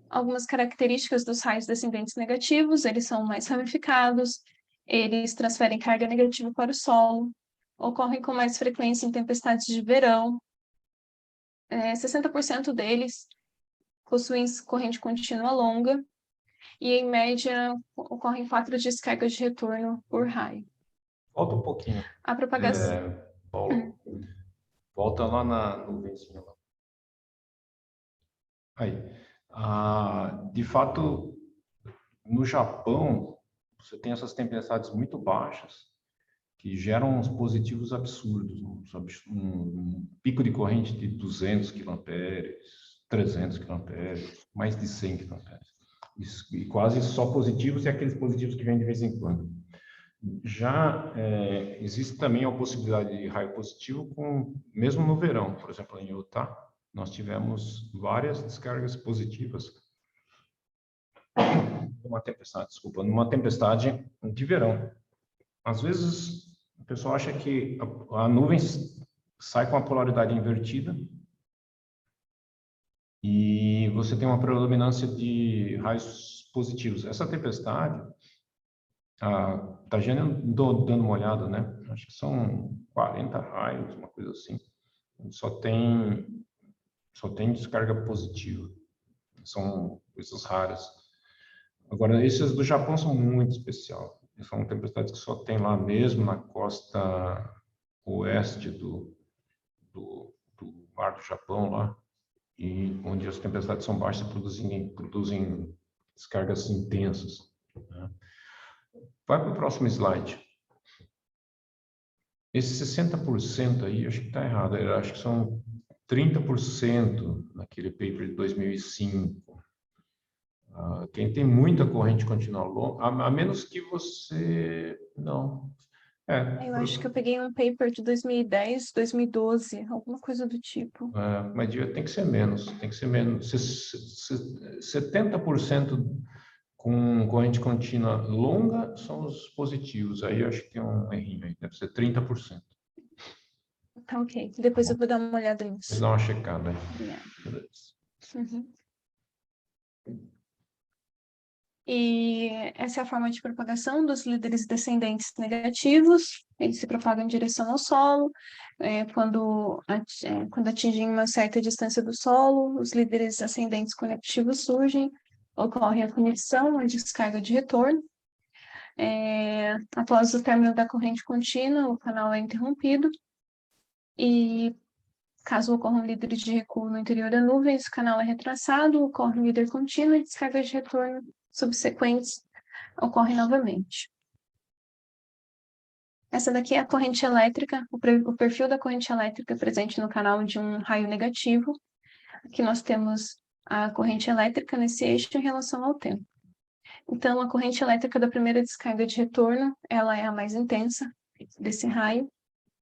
Algumas características dos raios descendentes negativos, eles são mais ramificados, eles transferem carga negativa para o solo, ocorrem com mais frequência em tempestades de verão. 60% deles possuem corrente contínua longa e, em média, ocorrem 4 descargas de retorno por raio. Volta um pouquinho. A propagação... Paulo, volta lá na nuvenzinha. Aí. De fato, no Japão, você tem essas tempestades muito baixas que geram uns positivos absurdos, um pico de corrente de 200 kA, 300 kA, mais de 100 kA. E quase só positivos e aqueles positivos que vêm de vez em quando. Já existe também a possibilidade de raio positivo, mesmo no verão. Por exemplo, em Utah, nós tivemos várias descargas positivas numa tempestade de verão. Às vezes, o pessoal acha que a nuvem sai com a polaridade invertida e você tem uma predominância de raios positivos. Essa tempestade, tá dando uma olhada, né? Acho que são 40 raios, uma coisa assim. só tem descarga positiva. São coisas raras. Agora, esses do Japão são muito especiais. São tempestades que só tem lá mesmo, na costa oeste do mar do Japão, lá, e onde as tempestades são baixas e produzem descargas intensas, né? Vai para o próximo slide. Esse 60% aí, acho que está errado. Eu acho que são 30% naquele paper de 2005. Quem tem muita corrente continua longa, a menos que você... Não. Eu acho que eu peguei um paper de 2010, 2012, alguma coisa do tipo. Mas tem que ser menos. Tem que ser menos. 70% com corrente contínua longa são os positivos. Aí eu acho que tem um errinho aí. Deve ser 30%. Tá, ok. Depois eu vou dar uma olhada nisso. Vou dar uma checada aí. Obrigada. Uhum. E essa é a forma de propagação dos líderes descendentes negativos. Eles se propagam em direção ao solo. Quando atingem uma certa distância do solo, os líderes ascendentes conectivos surgem, ocorre a conexão, a descarga de retorno. Após o término da corrente contínua, o canal é interrompido. E caso ocorram líderes de recuo no interior da nuvem, esse canal é retraçado, ocorre um líder contínuo e descargas de retorno subsequentes ocorrem novamente. Essa daqui é a corrente elétrica, o perfil da corrente elétrica presente no canal de um raio negativo. Aqui nós temos a corrente elétrica nesse eixo em relação ao tempo. Então, a corrente elétrica da primeira descarga de retorno, ela é a mais intensa desse raio,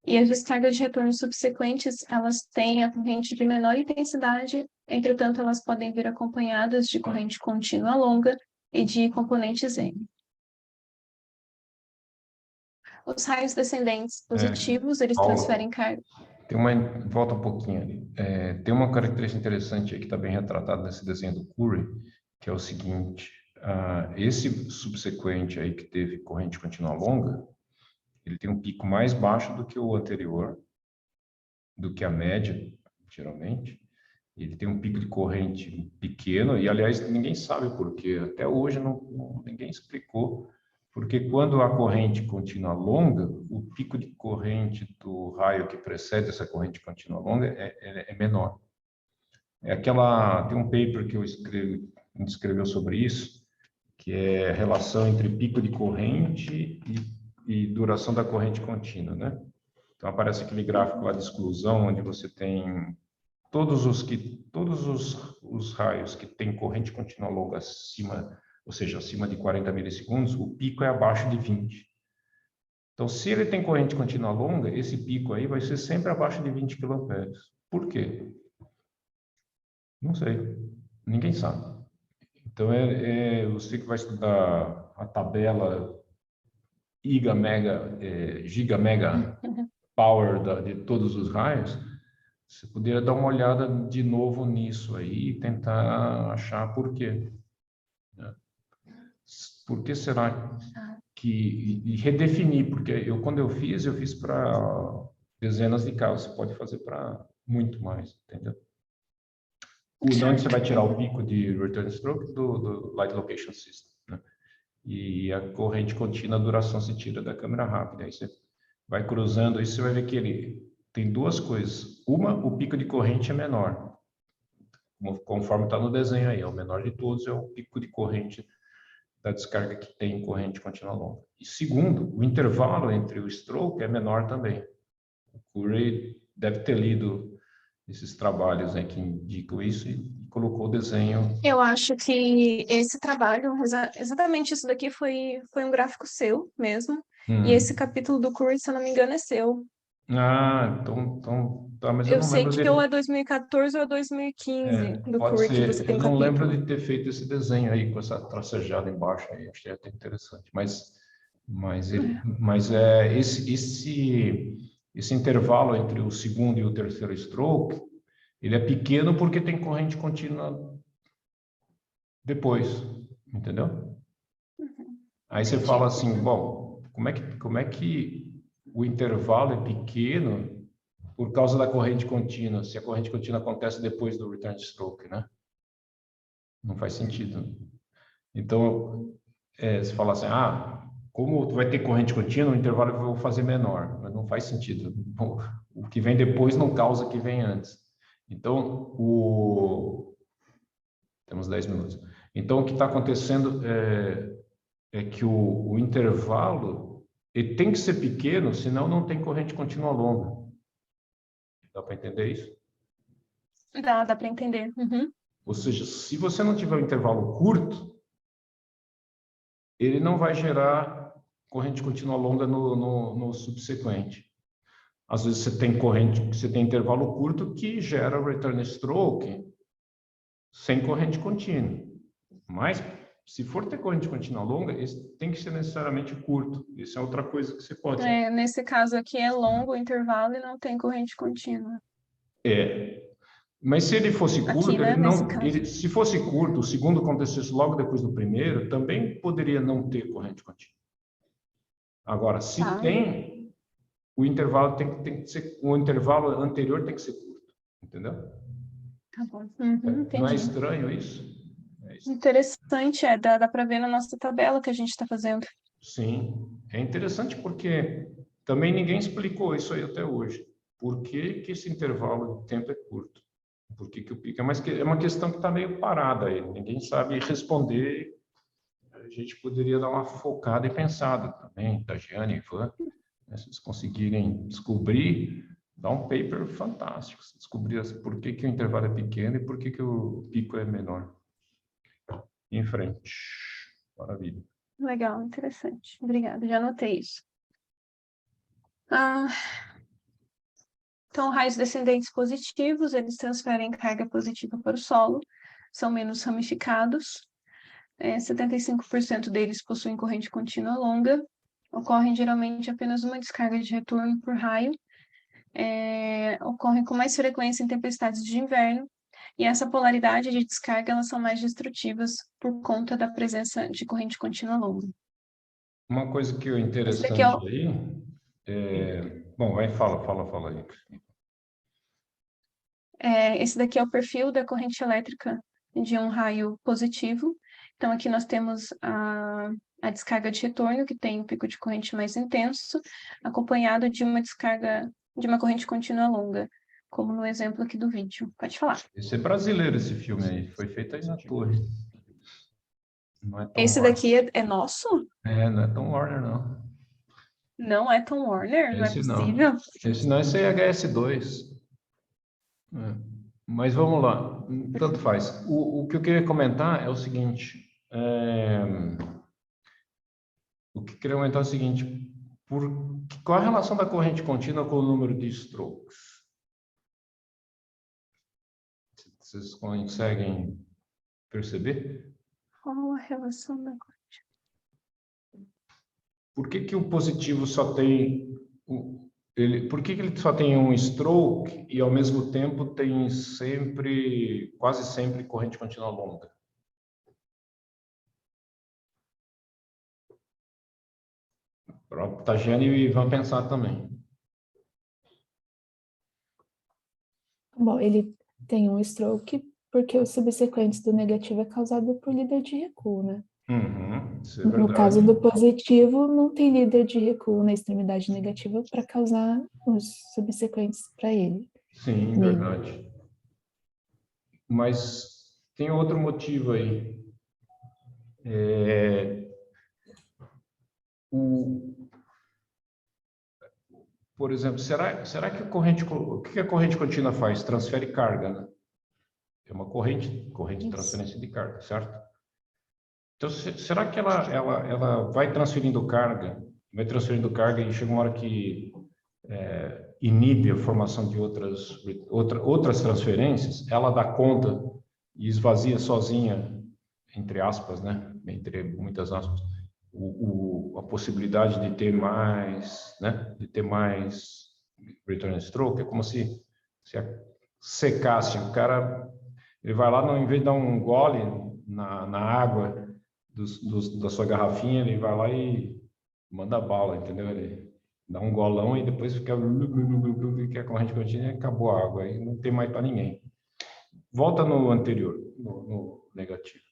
e as descargas de retorno subsequentes, elas têm a corrente de menor intensidade, entretanto, elas podem vir acompanhadas de corrente contínua longa e de componentes M. Os raios descendentes positivos, eles transferem carga. Volta um pouquinho ali. Tem uma característica interessante aí que está bem retratada nesse desenho do Curry, que é o seguinte: esse subsequente aí que teve corrente contínua longa, ele tem um pico mais baixo do que o anterior, do que a média, geralmente. Ele tem um pico de corrente pequeno, e aliás, ninguém sabe o porquê. Até hoje ninguém explicou, porque quando a corrente contínua longa, o pico de corrente do raio que precede essa corrente contínua longa é menor. Tem um paper que a gente escreveu sobre isso, que é a relação entre pico de corrente e duração da corrente contínua, né? Então aparece aquele gráfico lá de exclusão, onde você tem todos os raios que têm corrente contínua longa acima, ou seja, acima de 40 milissegundos, o pico é abaixo de 20. Então, se ele tem corrente contínua longa, esse pico aí vai ser sempre abaixo de 20 kA. Por quê? Não sei. Ninguém sabe. Então, você que vai estudar a tabela giga mega power de todos os raios, você poderia dar uma olhada de novo nisso aí e tentar achar por quê. Por que será que... E redefinir, porque quando eu fiz para dezenas de casos, você pode fazer para muito mais, entendeu? Onde você vai tirar o pico de return stroke do Light Location System, né? E a corrente contínua, a duração se tira da câmera rápida. Aí você vai cruzando, aí você vai ver que ele tem duas coisas. Uma, o pico de corrente é menor, conforme está no desenho aí. O menor de todos é o pico de corrente da descarga que tem corrente contínua longa. E segundo, o intervalo entre o stroke é menor também. O Curry deve ter lido esses trabalhos, né, que indicam isso e colocou o desenho. Eu acho que esse trabalho, exatamente isso daqui foi um gráfico seu mesmo. E esse capítulo do Curry, se eu não me engano, é seu. Então tá, mas eu Eu não sei lembro que ou é 2014 ou é 2015 do pode Curry que ser. você tem Eu um não lembro capítulo. de ter feito esse desenho aí com essa tracejada embaixo aí, achei até interessante. Mas esse intervalo entre o segundo e o terceiro stroke, ele é pequeno porque tem corrente contínua depois, entendeu? Aí você fala assim, bom, como é que o intervalo é pequeno por causa da corrente contínua, se a corrente contínua acontece depois do return stroke, né? Não faz sentido. Então, se falar assim, como tu vai ter corrente contínua, o intervalo eu vou fazer menor, mas não faz sentido. O que vem depois não causa o que vem antes. Então, temos 10 minutos. Então, o que está acontecendo é que o intervalo ele tem que ser pequeno, senão não tem corrente contínua longa. Dá para entender isso? Dá para entender. Uhum. Ou seja, se você não tiver um intervalo curto, ele não vai gerar corrente contínua longa no subsequente. Às vezes você tem intervalo curto que gera return stroke sem corrente contínua. Mas, se for ter corrente contínua longa, esse tem que ser necessariamente curto. Isso é outra coisa que você pode... Nesse caso aqui é longo o intervalo e não tem corrente contínua. Mas se ele fosse curto, aqui, né, se fosse curto, o segundo acontecesse logo depois do primeiro, também poderia não ter corrente contínua. Agora, se tem, o intervalo tem que ser, o intervalo anterior tem que ser curto, entendeu? Tá bom. Entendi. Não é estranho isso? Interessante, dá para ver na nossa tabela que a gente está fazendo. Sim, é interessante porque também ninguém explicou isso aí até hoje. Por que esse intervalo de tempo é curto? Por que o pico? É uma questão que está meio parada aí. Ninguém sabe responder. A gente poderia dar uma focada e pensada também, Tagiane e Ivan, né? Se eles conseguirem descobrir, dá um paper fantástico. Se descobrir por que o intervalo é pequeno e por que o pico é menor. Em frente. Maravilha. Legal, interessante. Obrigada, já anotei isso. Então, raios descendentes positivos, eles transferem carga positiva para o solo, são menos ramificados, 75% deles possuem corrente contínua longa, ocorrem geralmente apenas uma descarga de retorno por raio, ocorrem com mais frequência em tempestades de inverno, e essa polaridade de descarga, elas são mais destrutivas por conta da presença de corrente contínua longa. Uma coisa que é interessante aí, bom, fala aí. Esse daqui é o perfil da corrente elétrica de um raio positivo. Então, aqui nós temos a descarga de retorno, que tem um pico de corrente mais intenso, acompanhado de uma descarga de uma corrente contínua longa, como no exemplo aqui do vídeo. Pode falar. Esse é brasileiro, esse filme aí. Foi feito aí na torre. Não é Tom Esse Warner. daqui é nosso? Não é Tom Warner, não. Não é Tom Warner? Não é Esse possível? não. Esse não, esse é HS2. Mas vamos lá. Tanto faz. O que eu queria comentar é o seguinte. Qual a relação da corrente contínua com o número de strokes? Vocês conseguem perceber? Qual a relação da corrente? Por que o positivo só tem... por que ele só tem um stroke e, ao mesmo tempo, tem quase sempre, corrente contínua longa? Pronto, Tagiane e vão pensar também. Bom, ele tem um stroke porque os subsequentes do negativo é causado por líder de recuo, né? Isso é verdade. No caso do positivo, não tem líder de recuo na extremidade negativa para causar os subsequentes para ele. Sim, verdade. Mas tem outro motivo aí. Por exemplo, será que o que a corrente contínua faz? Transfere carga, né? É uma corrente de transferência de carga, certo? Então, será que ela vai transferindo carga e chega uma hora que inibe a formação de outras transferências, ela dá conta e esvazia sozinha, entre aspas, né? Entre muitas aspas, a possibilidade de ter mais, né? De ter mais return stroke. É como se secasse. O cara, ele vai lá, em vez de dar um gole na água da sua garrafinha, ele vai lá e manda bala, entendeu? Ele Dá um golão e depois fica que a corrente contínua e acabou a água. Aí não tem mais para ninguém. Volta no anterior, no negativo.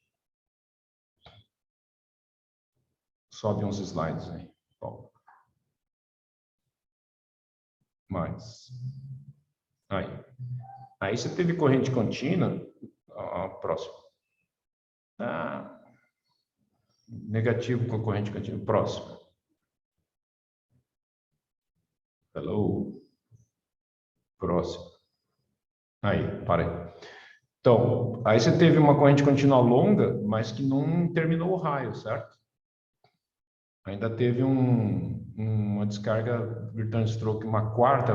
Sobe uns slides aí, Paulo. Mais. Aí você teve corrente contínua, próximo. Negativo com corrente contínua, próximo. Hello. Próximo. Aí, parei. Então, aí você teve uma corrente contínua longa, mas que não terminou o raio, certo? Ainda teve uma descarga return stroke, um quarto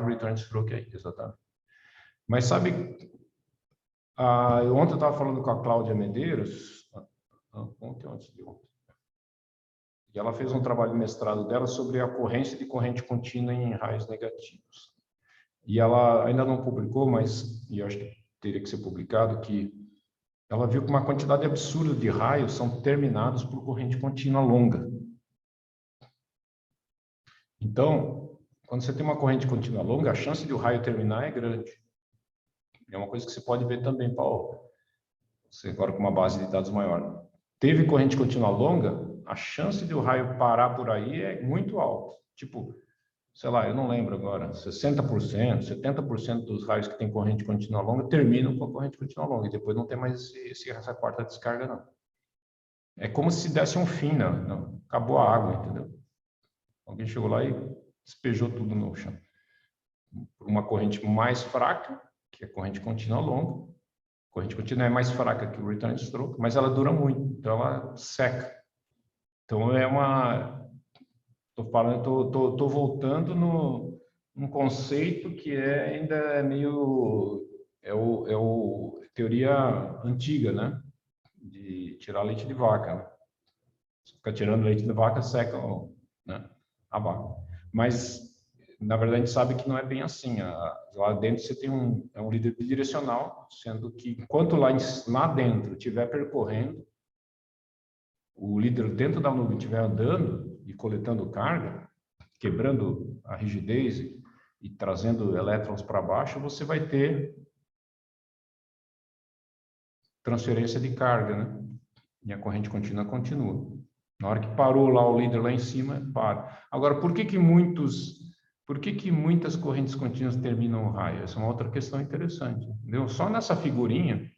return stroke aí, exatamente. Mas sabe, ontem eu estava falando com a Cláudia Medeiros, antes de ontem, e ela fez um trabalho de mestrado dela sobre a ocorrência de corrente contínua em raios negativos. E ela ainda não publicou, mas eu acho que teria que ser publicado, que ela viu que uma quantidade absurda de raios são terminados por corrente contínua longa. Então, quando você tem uma corrente contínua longa, a chance de o raio terminar é grande. É uma coisa que você pode ver também, Paulo. Você agora com uma base de dados maior. Teve corrente contínua longa, a chance de o raio parar por aí é muito alta. Tipo, sei lá, eu não lembro agora, 60%, 70% dos raios que tem corrente contínua longa terminam com a corrente contínua longa. E depois não tem mais essa quarta descarga, não. É como se desse um fim, não. Acabou a água, entendeu? Alguém chegou lá e despejou tudo no chão. Por uma corrente mais fraca, que é a corrente contínua longa. A corrente contínua é mais fraca que o return stroke, mas ela dura muito, então ela seca. Então tô voltando num conceito que ainda é meio teoria antiga, né? De tirar leite de vaca. Né? Ficar tirando leite de vaca seca, né? A vaca. Mas na verdade, a gente sabe que não é bem assim. Lá dentro você tem um líder bidirecional, sendo que enquanto lá dentro estiver percorrendo, o líder dentro da nuvem estiver andando e coletando carga, quebrando a rigidez e trazendo elétrons para baixo, você vai ter transferência de carga, né? E a corrente contínua continua. Na hora que parou lá o líder lá em cima, para. Agora, por que muitas correntes contínuas terminam o raio? Essa é uma outra questão interessante. Entendeu? Só nessa figurinha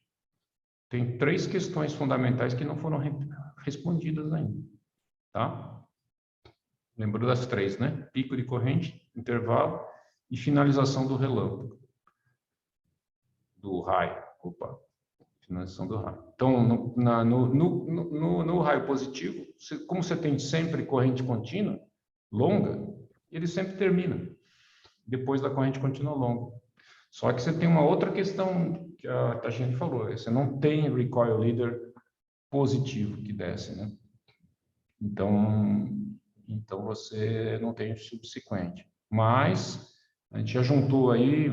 tem 3 questões fundamentais que não foram respondidas ainda. Tá? Lembrou das 3, né? Pico de corrente, intervalo e finalização do relâmpago. Do raio. Finalização do raio. Então, no raio positivo, como você tem sempre corrente contínua, longa, ele sempre termina depois da corrente contínua longa. Só que você tem uma outra questão que a Tachine falou, você não tem recoil leader positivo que desce, né? Então você não tem subsequente. Mas a gente já juntou aí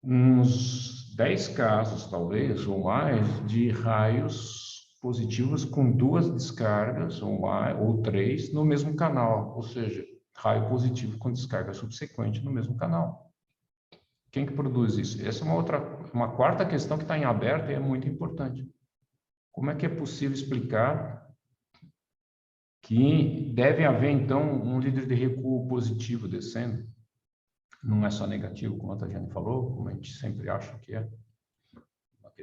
uns 10 casos, talvez, ou mais, de raios positivos com 2 descargas, ou 3, no mesmo canal. Ou seja, raio positivo com descarga subsequente no mesmo canal. Quem que produz isso? Essa é uma quarta questão que está em aberto e é muito importante. Como é que é possível explicar que deve haver, então, um líder de recuo positivo descendo? Não é só negativo, como a Tatiana falou, como a gente sempre acha que é.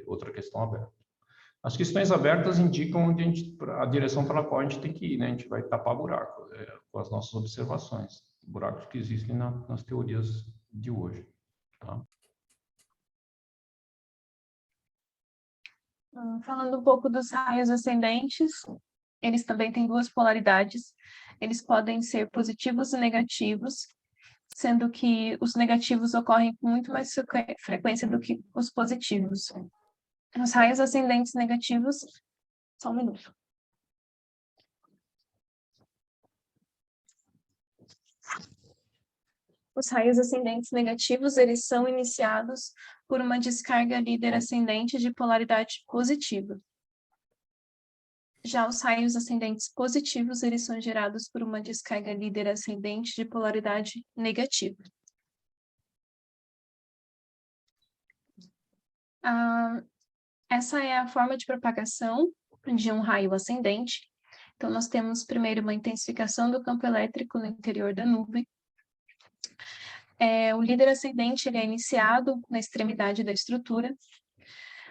Outra questão aberta. As questões abertas indicam a direção pela qual a gente tem que ir, né? A gente vai tapar buraco com as nossas observações, buracos que existem nas teorias de hoje. Tá? Falando um pouco dos raios ascendentes, eles também têm 2 polaridades. Eles podem ser positivos e negativos, sendo que os negativos ocorrem com muito mais frequência do que os positivos. Os raios ascendentes negativos... Só um minuto. Os raios ascendentes negativos, eles são iniciados por uma descarga líder ascendente de polaridade positiva. Já os raios ascendentes positivos, eles são gerados por uma descarga líder ascendente de polaridade negativa. Essa é a forma de propagação de um raio ascendente. Então, nós temos primeiro uma intensificação do campo elétrico no interior da nuvem. O líder ascendente ele é iniciado na extremidade da estrutura,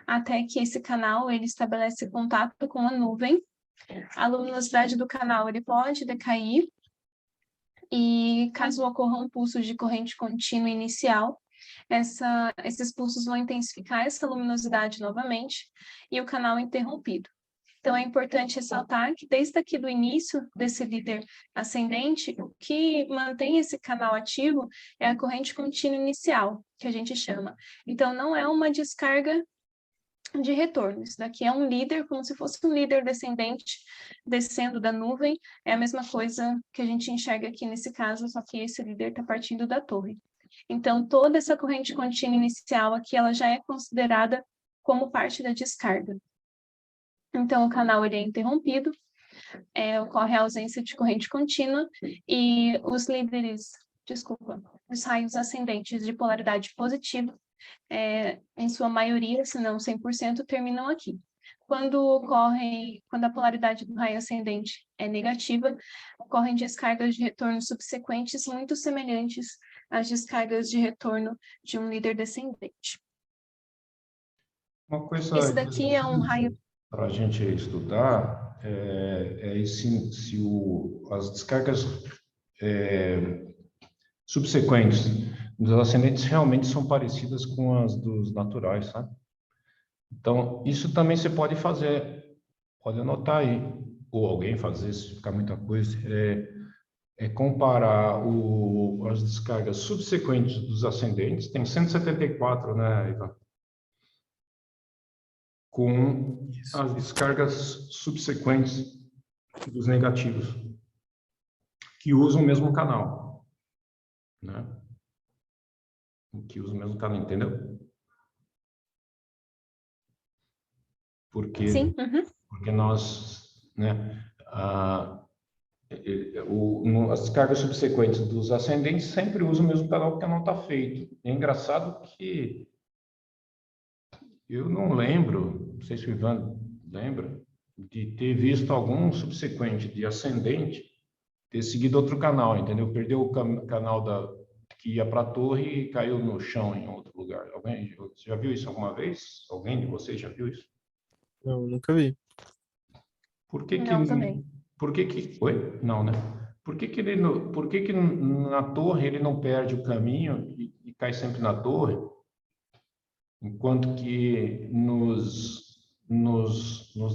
até que esse canal ele estabelece contato com a nuvem. A luminosidade do canal ele pode decair, e caso ocorra um pulso de corrente contínua inicial, esses pulsos vão intensificar essa luminosidade novamente e o canal é interrompido. Então, é importante ressaltar que desde aqui do início desse líder ascendente, o que mantém esse canal ativo é a corrente contínua inicial, que a gente chama. Então, não é uma descarga de retorno. Isso daqui é um líder, como se fosse um líder descendente descendo da nuvem. É a mesma coisa que a gente enxerga aqui nesse caso, só que esse líder está partindo da torre. Então, toda essa corrente contínua inicial aqui, ela já é considerada como parte da descarga. Então, o canal ele é interrompido, ocorre a ausência de corrente contínua e os os raios ascendentes de polaridade positiva, em sua maioria, se não 100%, terminam aqui. Quando a polaridade do raio ascendente é negativa, ocorrem descargas de retorno subsequentes muito semelhantes às descargas de retorno de um líder descendente. Uma coisa esse daqui é um raio... Para a gente estudar se as descargas subsequentes dos ascendentes realmente são parecidas com as dos naturais, sabe? Então, isso também você pode fazer, pode anotar aí, ou alguém fazer, se ficar muita coisa, comparar as descargas subsequentes dos ascendentes, tem 174, né, Ivan? Com as descargas subsequentes dos negativos, que usam o mesmo canal, né? Que usam o mesmo canal, entendeu? Porque, Sim. porque nós, né, as descargas subsequentes dos ascendentes sempre usam o mesmo canal, porque o canal está feito. É engraçado que eu não lembro, não sei se o Ivan lembra, de ter visto algum subsequente de ascendente ter seguido outro canal, entendeu? Perdeu o canal que ia para a torre e caiu no chão em outro lugar. Alguém já viu isso alguma vez? Alguém de vocês já viu isso? Não, nunca vi. Não, também. Oi? Não, né? Por que que na torre ele não perde o caminho e cai sempre na torre, enquanto que nos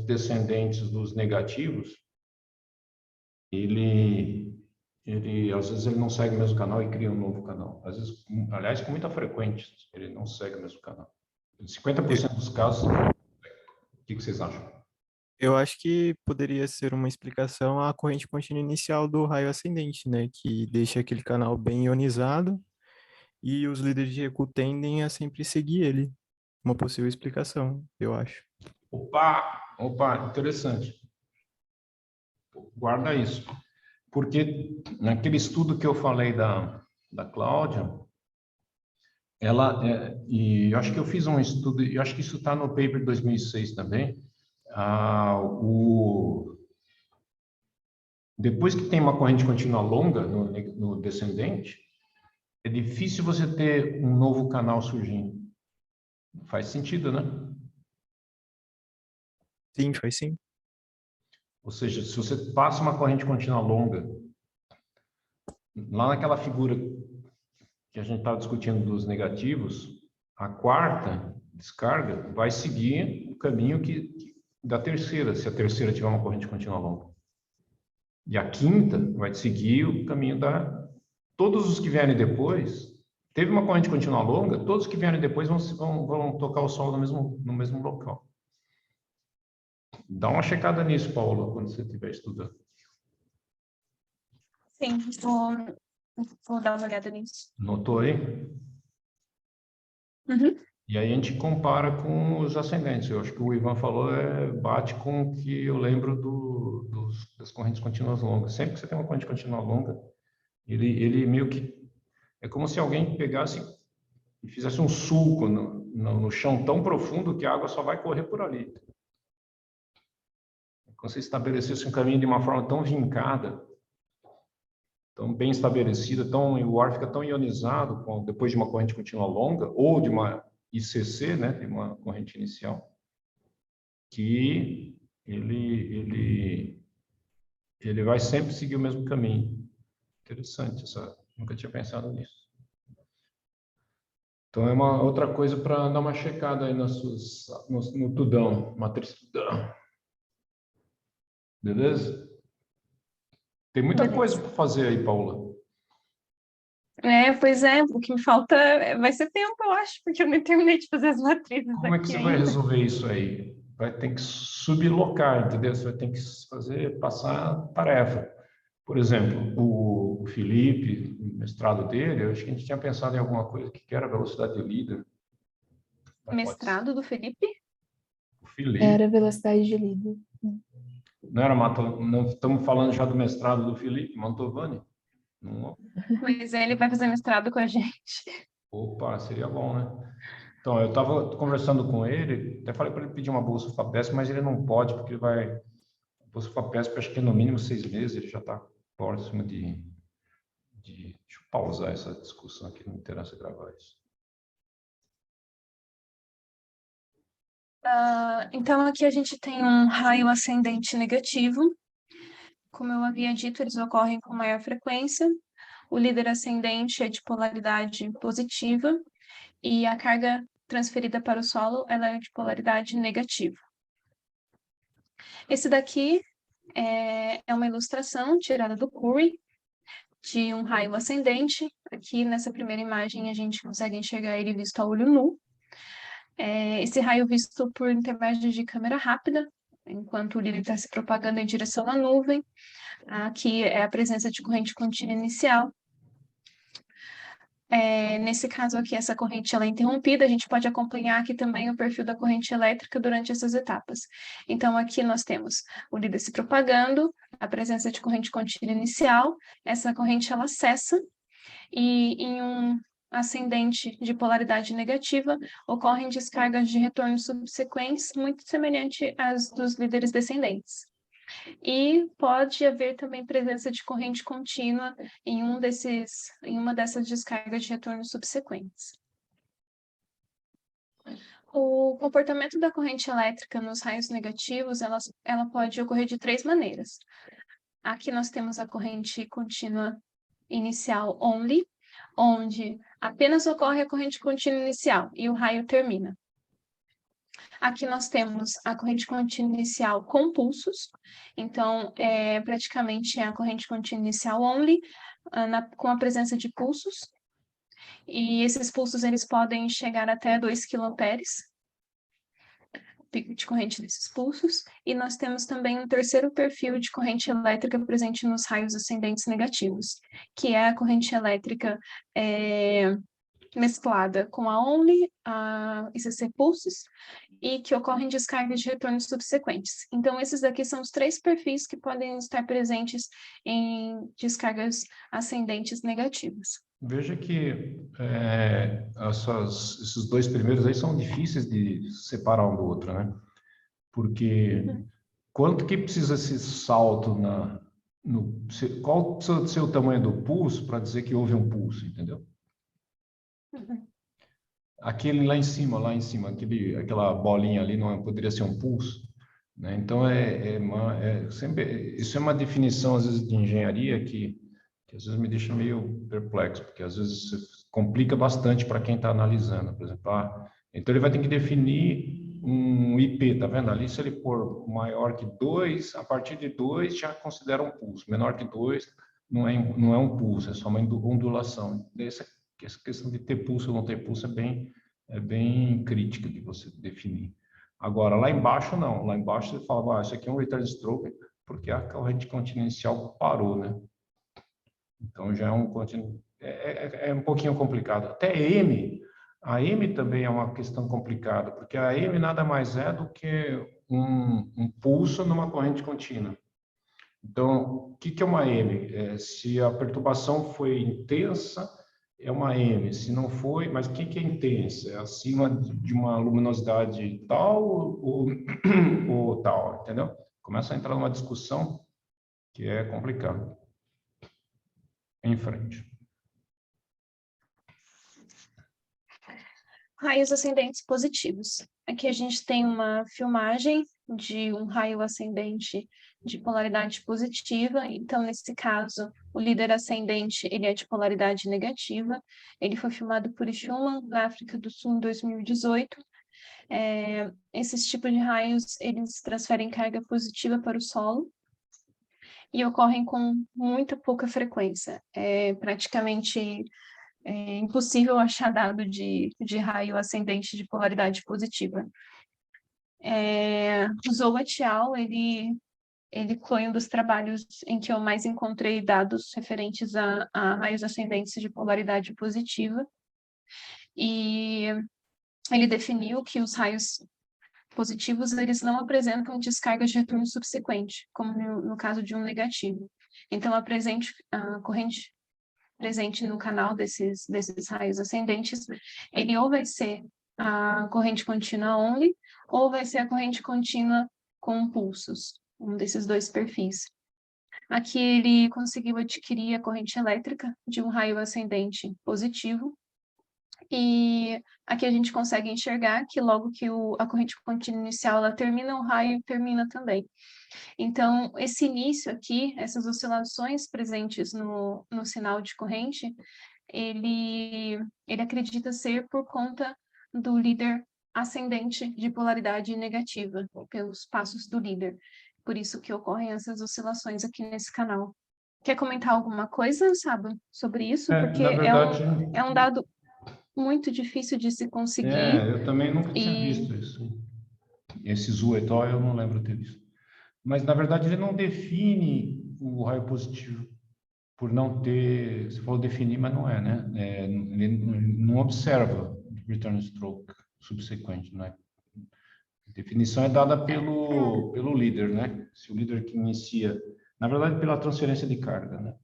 descendentes dos negativos, ele às vezes ele não segue o mesmo canal e cria um novo canal. Às vezes, aliás, com muita frequência, ele não segue o mesmo canal. Em 50% dos casos, o que vocês acham? Eu acho que poderia ser uma explicação à corrente contínua inicial do raio ascendente, né? Que deixa aquele canal bem ionizado e os líderes de recuo tendem a sempre seguir ele. Uma possível explicação, eu acho. Opa, interessante. Guarda isso. Porque naquele estudo que eu falei da Cláudia, e eu acho que eu fiz um estudo, e acho que isso está no paper 2006 também, depois que tem uma corrente contínua longa no descendente, é difícil você ter um novo canal surgindo. Faz sentido, né? Sim, faz sim. Ou seja, se você passa uma corrente contínua longa, lá naquela figura que a gente estava discutindo dos negativos, a quarta descarga vai seguir o caminho da terceira, se a terceira tiver uma corrente contínua longa. E a quinta vai seguir o caminho todos os que vierem depois, teve uma corrente contínua longa, todos que vierem depois vão tocar o sol no mesmo local. Dá uma checada nisso, Paula, quando você estiver estudando. Sim, vou dar uma olhada nisso. Notou aí? Uhum. E aí a gente compara com os ascendentes. Eu acho que o Ivan falou, bate com o que eu lembro das correntes contínuas longas. Sempre que você tem uma corrente contínua longa, ele meio que... É como se alguém pegasse e fizesse um sulco no chão tão profundo que a água só vai correr por ali. Quando você estabelecesse um caminho de uma forma tão vincada, tão bem estabelecida, o ar fica tão ionizado depois de uma corrente contínua longa, ou de uma ICC, né, de uma corrente inicial, que ele vai sempre seguir o mesmo caminho. Interessante, nunca tinha pensado nisso. Então é uma outra coisa para dar uma checada aí no Tudão, matriz Tudão. Beleza? Tem muita coisa para fazer aí, Paula. Pois é, o que me falta vai ser tempo, eu acho, porque eu nem terminei de fazer as matrizes Como é que você vai resolver isso aí? Vai ter que sublocar, entendeu? Você vai ter que passar tarefa. Por exemplo, o Felipe, o mestrado dele, eu acho que a gente tinha pensado em alguma coisa que era velocidade de líder. Mestrado do Felipe? O Felipe. Era velocidade de líder. Não era não estamos falando já do mestrado do Felipe Mantovani? Não. Mas ele vai fazer mestrado com a gente. Opa, seria bom, né? Então, eu estava conversando com ele, até falei para ele pedir uma bolsa FAPESP, mas ele não pode, porque ele vai... A bolsa FAPESP, acho que no mínimo 6 meses, ele já está próximo de... Deixa eu pausar essa discussão aqui, não interessa gravar isso. Então, aqui a gente tem um raio ascendente negativo. Como eu havia dito, eles ocorrem com maior frequência. O líder ascendente é de polaridade positiva e a carga transferida para o solo ela é de polaridade negativa. Esse daqui é uma ilustração tirada do Curie de um raio ascendente. Aqui nessa primeira imagem a gente consegue enxergar ele visto a olho nu. Esse raio visto por intermédio de câmera rápida, enquanto o líder está se propagando em direção à nuvem. Aqui é a presença de corrente contínua inicial. Nesse caso aqui, essa corrente ela é interrompida, a gente pode acompanhar aqui também o perfil da corrente elétrica durante essas etapas. Então, aqui nós temos o líder se propagando, a presença de corrente contínua inicial, essa corrente ela cessa, e em um ascendente de polaridade negativa, ocorrem descargas de retorno subsequentes, muito semelhante às dos líderes descendentes. E pode haver também presença de corrente contínua em uma dessas descargas de retorno subsequentes. O comportamento da corrente elétrica nos raios negativos, ela pode ocorrer de 3 maneiras. Aqui nós temos a corrente contínua inicial only, onde apenas ocorre a corrente contínua inicial e o raio termina. Aqui nós temos a corrente contínua inicial com pulsos, então praticamente é a corrente contínua inicial only, com a presença de pulsos, e esses pulsos eles podem chegar até 2 kA, pico de corrente desses pulsos, e nós temos também um terceiro perfil de corrente elétrica presente nos raios ascendentes negativos, que é a corrente elétrica mesclada com a only, a ICC pulsos, e que ocorrem descargas de retorno subsequentes. Então, esses daqui são os 3 perfis que podem estar presentes em descargas ascendentes negativas. Veja que esses 2 primeiros aí são difíceis de separar um do outro, né? Porque quanto que precisa esse salto qual o seu tamanho do pulso para dizer que houve um pulso, entendeu? Aquele lá em cima, aquela bolinha ali não poderia ser um pulso, né? Então isso é uma definição às vezes de engenharia que às vezes me deixa meio perplexo, porque às vezes complica bastante para quem está analisando, por exemplo. Então ele vai ter que definir um IP, tá vendo? Ali se ele for maior que 2, a partir de 2 já considera um pulso, menor que 2 não é um pulso, é só uma ondulação. Essa questão de ter pulso ou não ter pulso é bem crítica de você definir. Agora, lá embaixo não, lá embaixo você fala, isso aqui é um return stroke, porque a corrente contínua inicial parou, né? Então já é um pouquinho complicado. Até M, A M também é uma questão complicada, porque a M nada mais é do que um pulso numa corrente contínua. Então, o que é uma M? Se a perturbação foi intensa, é uma M. Se não foi, mas o que é intensa? É acima de uma luminosidade tal ou tal, entendeu? Começa a entrar numa discussão que é complicada. Em frente. Raios ascendentes positivos. Aqui a gente tem uma filmagem de um raio ascendente de polaridade positiva. Então, nesse caso, o líder ascendente ele é de polaridade negativa. Ele foi filmado por Schumann na África do Sul em 2018. Esses tipos de raios eles transferem carga positiva para o solo e ocorrem com muito pouca frequência. Praticamente impossível achar dado de raio ascendente de polaridade positiva. O Zhou et al., ele foi um dos trabalhos em que eu mais encontrei dados referentes a raios ascendentes de polaridade positiva, e ele definiu que os raios positivos eles não apresentam descargas de retorno subsequente, como no caso de um negativo. Então, a corrente presente no canal desses raios ascendentes, ele ou vai ser a corrente contínua only, ou vai ser a corrente contínua com pulsos, um desses dois perfis. Aqui ele conseguiu adquirir a corrente elétrica de um raio ascendente positivo, e aqui a gente consegue enxergar que logo que a corrente contínua inicial ela termina, o raio termina também. Então, esse início aqui, essas oscilações presentes no sinal de corrente, ele acredita ser por conta do líder ascendente de polaridade negativa, pelos passos do líder. Por isso que ocorrem essas oscilações aqui nesse canal. Quer comentar alguma coisa, Saba, sobre isso? Porque na verdade, é um dado muito difícil de se conseguir. Eu também nunca tinha visto isso. Esse Zhou et al. Eu não lembro ter visto. Mas, na verdade, ele não define o raio positivo por não ter... Você falou definir, mas não é, né? Ele não observa return stroke subsequente, não é? A definição é dada pelo líder, né? Se o líder que inicia... Na verdade, pela transferência de carga, né?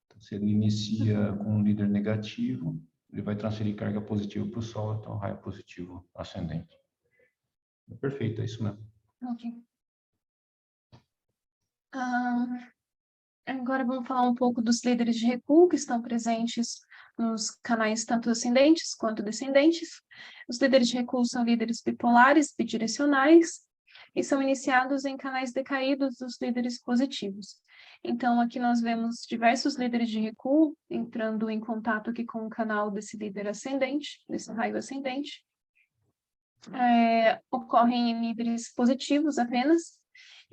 Então, se ele inicia com um líder negativo, ele vai transferir carga positiva para o Sol, então raio positivo ascendente. Perfeito, é isso mesmo. Ok. Agora vamos falar um pouco dos líderes de recuo que estão presentes nos canais tanto ascendentes quanto descendentes. Os líderes de recuo são líderes bipolares, bidirecionais, e são iniciados em canais decaídos dos líderes positivos. Então, aqui nós vemos diversos líderes de recuo entrando em contato aqui com o canal desse líder ascendente, desse raio ascendente. Ocorrem em líderes positivos apenas,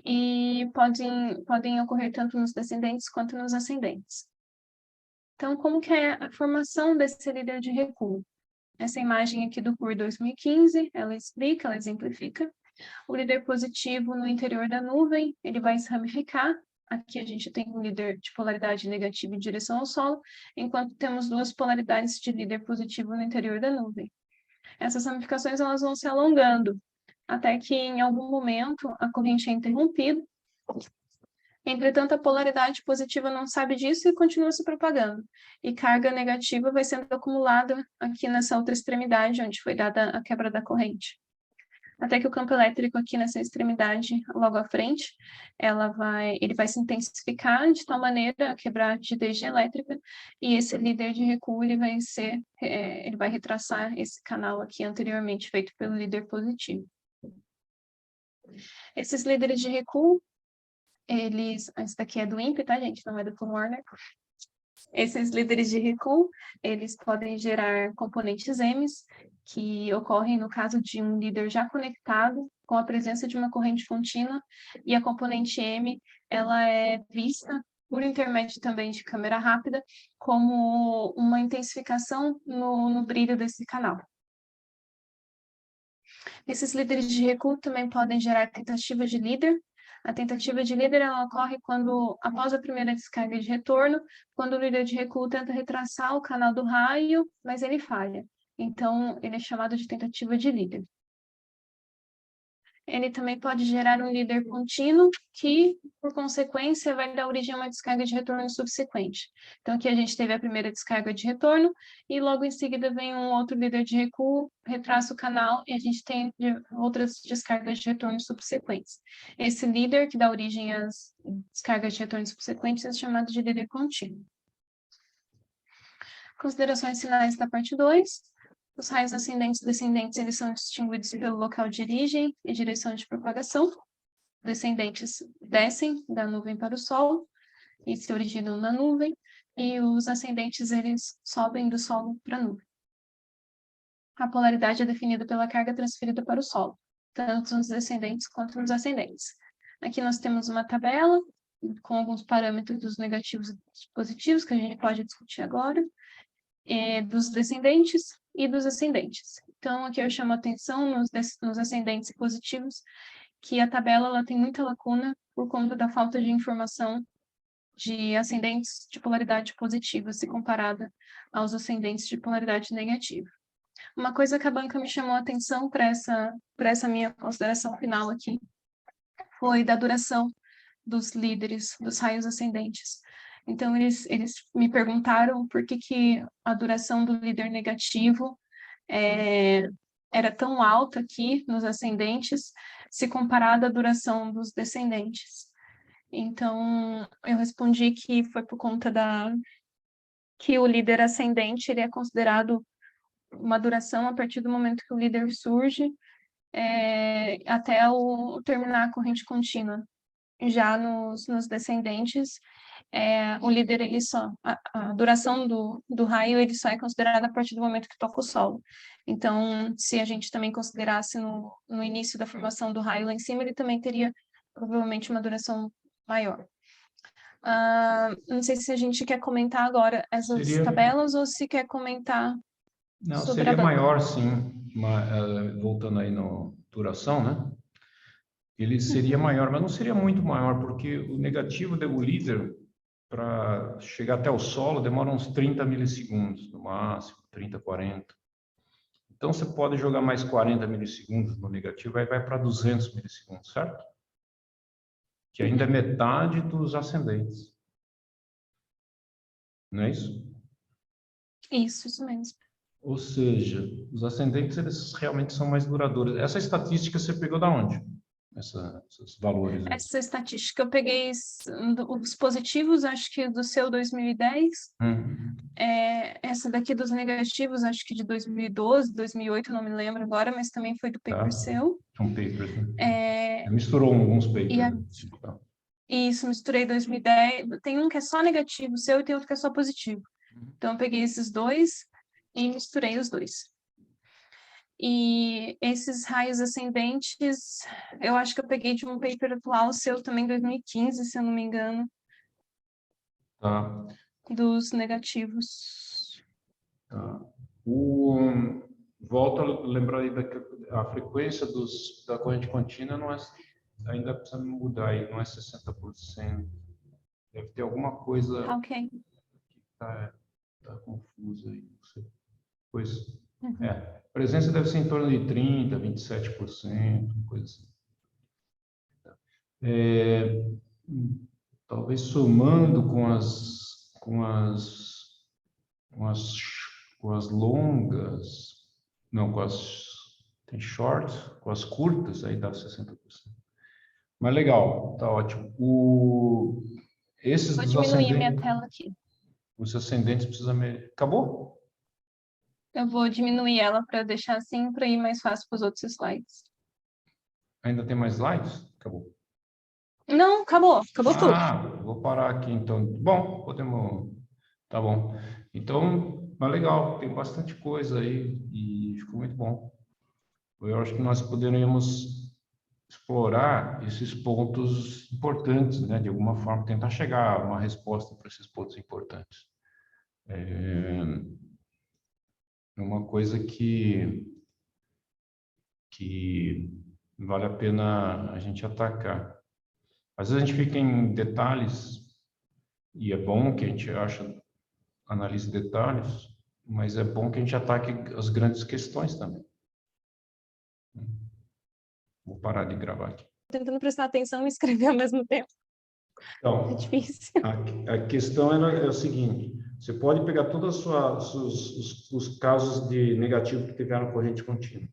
e podem ocorrer tanto nos descendentes quanto nos ascendentes. Então, como que é a formação desse líder de recuo? Essa imagem aqui do CUR 2015, ela explica, ela exemplifica. O líder positivo no interior da nuvem, ele vai se ramificar. Aqui a gente tem um líder de polaridade negativa em direção ao solo, enquanto temos duas polaridades de líder positivo no interior da nuvem. Essas ramificações elas vão se alongando, até que em algum momento a corrente é interrompida. Entretanto, a polaridade positiva não sabe disso e continua se propagando. E carga negativa vai sendo acumulada aqui nessa outra extremidade, onde foi dada a quebra da corrente. Até que o campo elétrico aqui nessa extremidade, logo à frente, ele vai se intensificar de tal maneira a quebrar a rigidez elétrica, e esse líder de recuo ele vai retraçar esse canal aqui anteriormente feito pelo líder positivo. Esses líderes de recuo, esse daqui é do INPE, tá, gente? Não é do Tom Warner. Esses líderes de recuo, eles podem gerar componentes M's, que ocorrem no caso de um líder já conectado com a presença de uma corrente contínua, e a componente M, ela é vista, por intermédio também de câmera rápida, como uma intensificação no brilho desse canal. Esses líderes de recuo também podem gerar tentativas de líder. A tentativa de líder ela ocorre após a primeira descarga de retorno, quando o líder de recuo tenta retraçar o canal do raio, mas ele falha. Então, ele é chamado de tentativa de líder. Ele também pode gerar um líder contínuo que, por consequência, vai dar origem a uma descarga de retorno subsequente. Então, aqui a gente teve a primeira descarga de retorno e logo em seguida vem um outro líder de recuo, retraça o canal e a gente tem outras descargas de retorno subsequentes. Esse líder que dá origem às descargas de retorno subsequentes é chamado de líder contínuo. Considerações finais da parte 2. Os raios ascendentes e descendentes, eles são distinguidos pelo local de origem e direção de propagação. Descendentes descem da nuvem para o solo e se originam na nuvem, e os ascendentes, eles sobem do solo para a nuvem. A polaridade é definida pela carga transferida para o solo, tanto nos descendentes quanto nos ascendentes. Aqui nós temos uma tabela com alguns parâmetros dos negativos e dos positivos, que a gente pode discutir agora, dos descendentes e dos ascendentes. Então, aqui eu chamo a atenção nos ascendentes positivos, que a tabela ela tem muita lacuna por conta da falta de informação de ascendentes de polaridade positiva, se comparada aos ascendentes de polaridade negativa. Uma coisa que a banca me chamou a atenção para essa minha consideração final aqui foi da duração dos líderes, dos raios ascendentes. Então, eles me perguntaram por que a duração do líder negativo era tão alta aqui nos ascendentes, se comparada à duração dos descendentes. Então, eu respondi que foi por conta que o líder ascendente ele é considerado uma duração a partir do momento que o líder surge até terminar a corrente contínua. Já nos descendentes, o líder, a duração do raio, ele só é considerada a partir do momento que toca o solo. Então, se a gente também considerasse no início da formação do raio lá em cima, ele também teria provavelmente uma duração maior. Não sei se a gente quer comentar agora essas tabelas ou se quer comentar sobre seria maior, sim, voltando aí na duração, né? Ele seria maior, mas não seria muito maior, porque o negativo do líder, para chegar até o solo, demora uns 30 milissegundos, no máximo, 30, 40. Então, você pode jogar mais 40 milissegundos no negativo, aí vai para 200 milissegundos, certo? Que ainda é metade dos ascendentes. Não é isso? Isso mesmo. Ou seja, os ascendentes, eles realmente são mais duradouros. Essa estatística você pegou da onde? Esses valores? Aí. Essa estatística eu peguei os positivos, acho que do seu 2010. Essa daqui dos negativos, acho que de 2012, 2008, não me lembro agora, mas também foi do paper seu. São papers, né? Misturou alguns papers. Isso, misturei 2010. Tem um que é só negativo seu e tem outro que é só positivo. Então, eu peguei esses dois e misturei os dois. E esses raios ascendentes, eu acho que eu peguei de um paper atual seu também, 2015, se eu não me engano. Tá. Dos negativos. Tá. Volto a lembrar aí a frequência da corrente contínua não é, ainda precisa mudar aí, não é 60%. Deve ter alguma coisa que tá confusa aí, não sei. Pois, a presença deve ser em torno de 30%, 27%, coisa assim. Talvez somando com as longas, não, tem short, com as curtas, aí dá 60%. Mas legal, tá ótimo. Esses Vou dos diminuir minha tela aqui. Os ascendentes precisam... Acabou? Eu vou diminuir ela para deixar assim, para ir mais fácil para os outros slides. Ainda tem mais slides? Acabou. Não, acabou tudo. Vou parar aqui então. Bom, podemos... Tá bom. Então, mas legal, tem bastante coisa aí e ficou muito bom. Eu acho que nós poderíamos explorar esses pontos importantes, né? De alguma forma, tentar chegar a uma resposta para esses pontos importantes. É uma coisa que vale a pena a gente atacar. Às vezes a gente fica em detalhes, e é bom que a gente analise detalhes, mas é bom que a gente ataque as grandes questões também. Vou parar de gravar aqui. Tentando prestar atenção e escrever ao mesmo tempo. Então, É difícil. a questão é o seguinte, você pode pegar todos os casos de negativo que tiveram corrente contínua.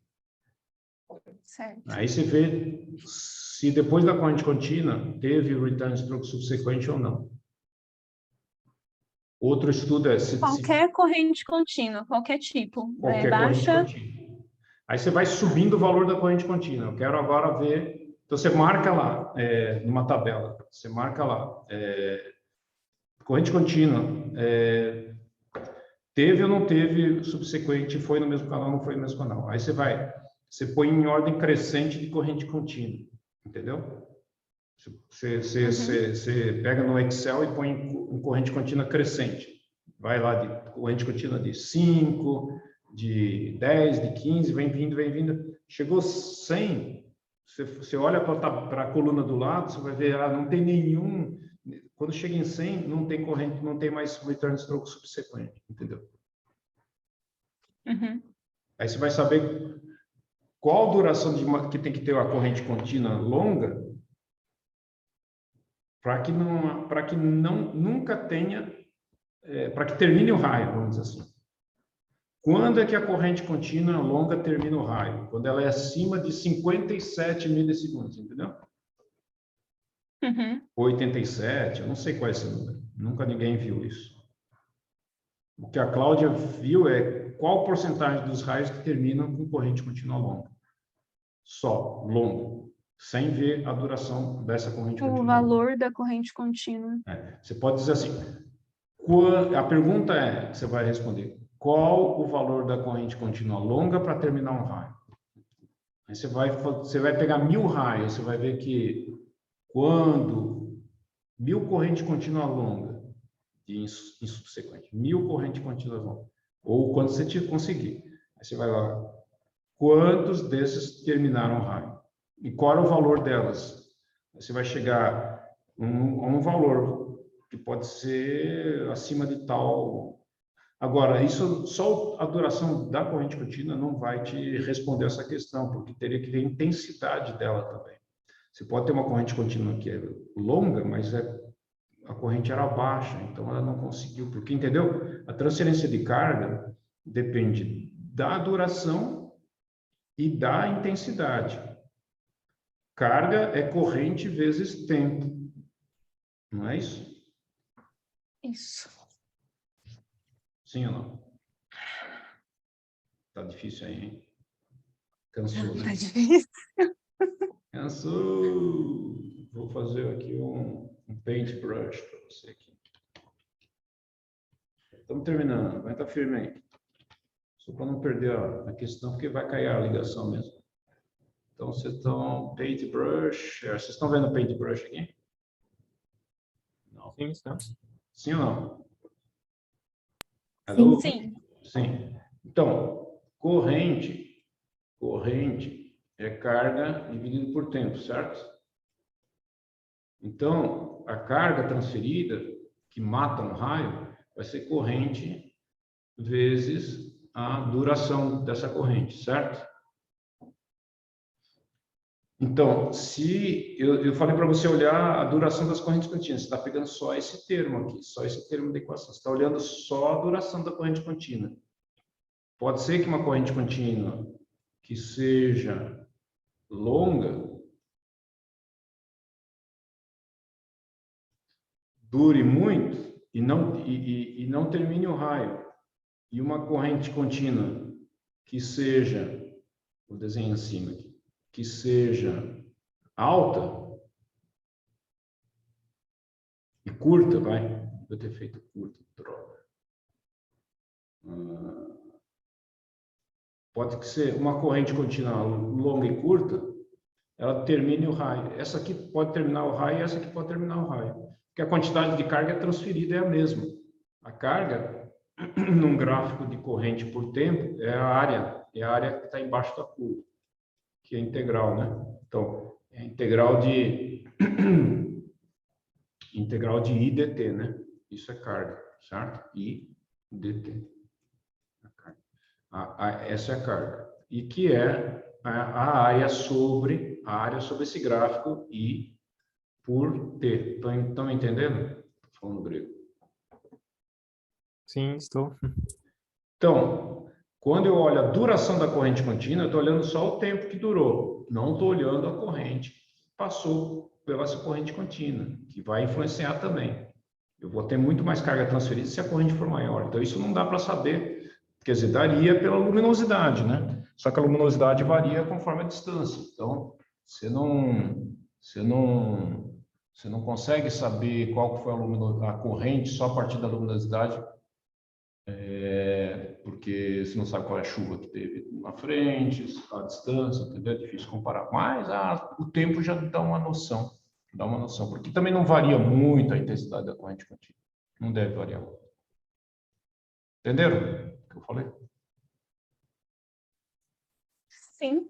Certo. Aí você vê se depois da corrente contínua teve o return stroke subsequente ou não. Outro estudo é... Qualquer corrente contínua, qualquer tipo. Qualquer baixa... corrente contínua. Aí você vai subindo o valor da corrente contínua. Eu quero agora ver... Então, você marca lá, numa tabela. Você marca lá. Corrente contínua. Teve ou não teve subsequente, foi no mesmo canal, não foi no mesmo canal. Aí você põe em ordem crescente de corrente contínua. Entendeu? Você pega no Excel e põe em corrente contínua crescente. Vai lá de corrente contínua de 5, de 10, de 15, vem vindo. Chegou 100, você olha para a coluna do lado, você vai ver, não tem nenhum... Quando chega em 100, não tem corrente, não tem mais return stroke subsequente, entendeu? Uhum. Aí você vai saber qual duração que tem que ter a corrente contínua longa para que nunca tenha, para que termine o raio, vamos dizer assim. Quando é que a corrente contínua longa termina o raio? Quando ela é acima de 57 milissegundos, entendeu? Uhum. 87, eu não sei qual é esse número. Nunca ninguém viu isso. O que a Cláudia viu é qual porcentagem dos raios que terminam com corrente contínua longa. Só, longo. Sem ver a duração dessa corrente contínua. O valor da corrente contínua. Você pode dizer assim, a pergunta você vai responder, qual o valor da corrente contínua longa para terminar um raio? Aí você vai pegar 1000 raios, você vai ver que quando 1000 corrente contínua longa, em subsequente, 1000 corrente contínua longa, ou quando você conseguir, aí você vai lá, quantos desses terminaram o raio? E qual é o valor delas? Você vai chegar a um valor que pode ser acima de tal. Agora, isso só a duração da corrente contínua não vai te responder essa questão, porque teria que ver a intensidade dela também. Você pode ter uma corrente contínua que é longa, mas a corrente era baixa, então ela não conseguiu. Porque, entendeu? A transferência de carga depende da duração e da intensidade. Carga é corrente vezes tempo. Não é isso? Isso. Sim ou não? Tá difícil aí, hein? Cansou, né? Tá difícil. Cansou. Vou fazer aqui um paintbrush para você aqui. Estamos terminando. Aguenta firme aí. Só para não perder a questão, porque vai cair a ligação mesmo. Então, vocês estão paintbrush. Vocês estão vendo o paintbrush aqui? Não. Sim, estamos. Sim ou não? Alô? Sim. Sim. Então, corrente é carga dividido por tempo, certo? Então, a carga transferida, que mata um raio, vai ser corrente vezes a duração dessa corrente, certo? Então, se eu falei para você olhar a duração das correntes contínuas, você está pegando só esse termo aqui, só esse termo da equação. Você está olhando só a duração da corrente contínua. Pode ser que uma corrente contínua que seja longa dure muito e não termine o raio. E uma corrente contínua que seja, vou desenhar em cima aqui, que seja alta e curta, vai. Vou ter feito curta, droga. Pode ser uma corrente contínua longa e curta, ela termine o raio. Essa aqui pode terminar o raio e essa aqui pode terminar o raio. Porque a quantidade de carga transferida é a mesma. A carga, num gráfico de corrente por tempo, é a área que está embaixo da curva, que é integral, né? Então, é integral de I dt, né? Isso é carga, certo? I dt. Essa é a carga. E que é a área sobre esse gráfico I por T. Estão me entendendo? Estou falando grego. Sim, estou. Então, quando eu olho a duração da corrente contínua, eu estou olhando só o tempo que durou. Não estou olhando a corrente que passou pela essa corrente contínua, que vai influenciar também. Eu vou ter muito mais carga transferida se a corrente for maior. Então, isso não dá para saber. Quer dizer, daria pela luminosidade, né? Só que a luminosidade varia conforme a distância. Então, você não consegue saber qual que foi a corrente só a partir da luminosidade, porque você não sabe qual é a chuva que teve na frente, a distância, entendeu? É difícil comparar. Mas o tempo já dá uma noção. Porque também não varia muito a intensidade da corrente contínua. Não deve variar. Entenderam o que eu falei? Sim.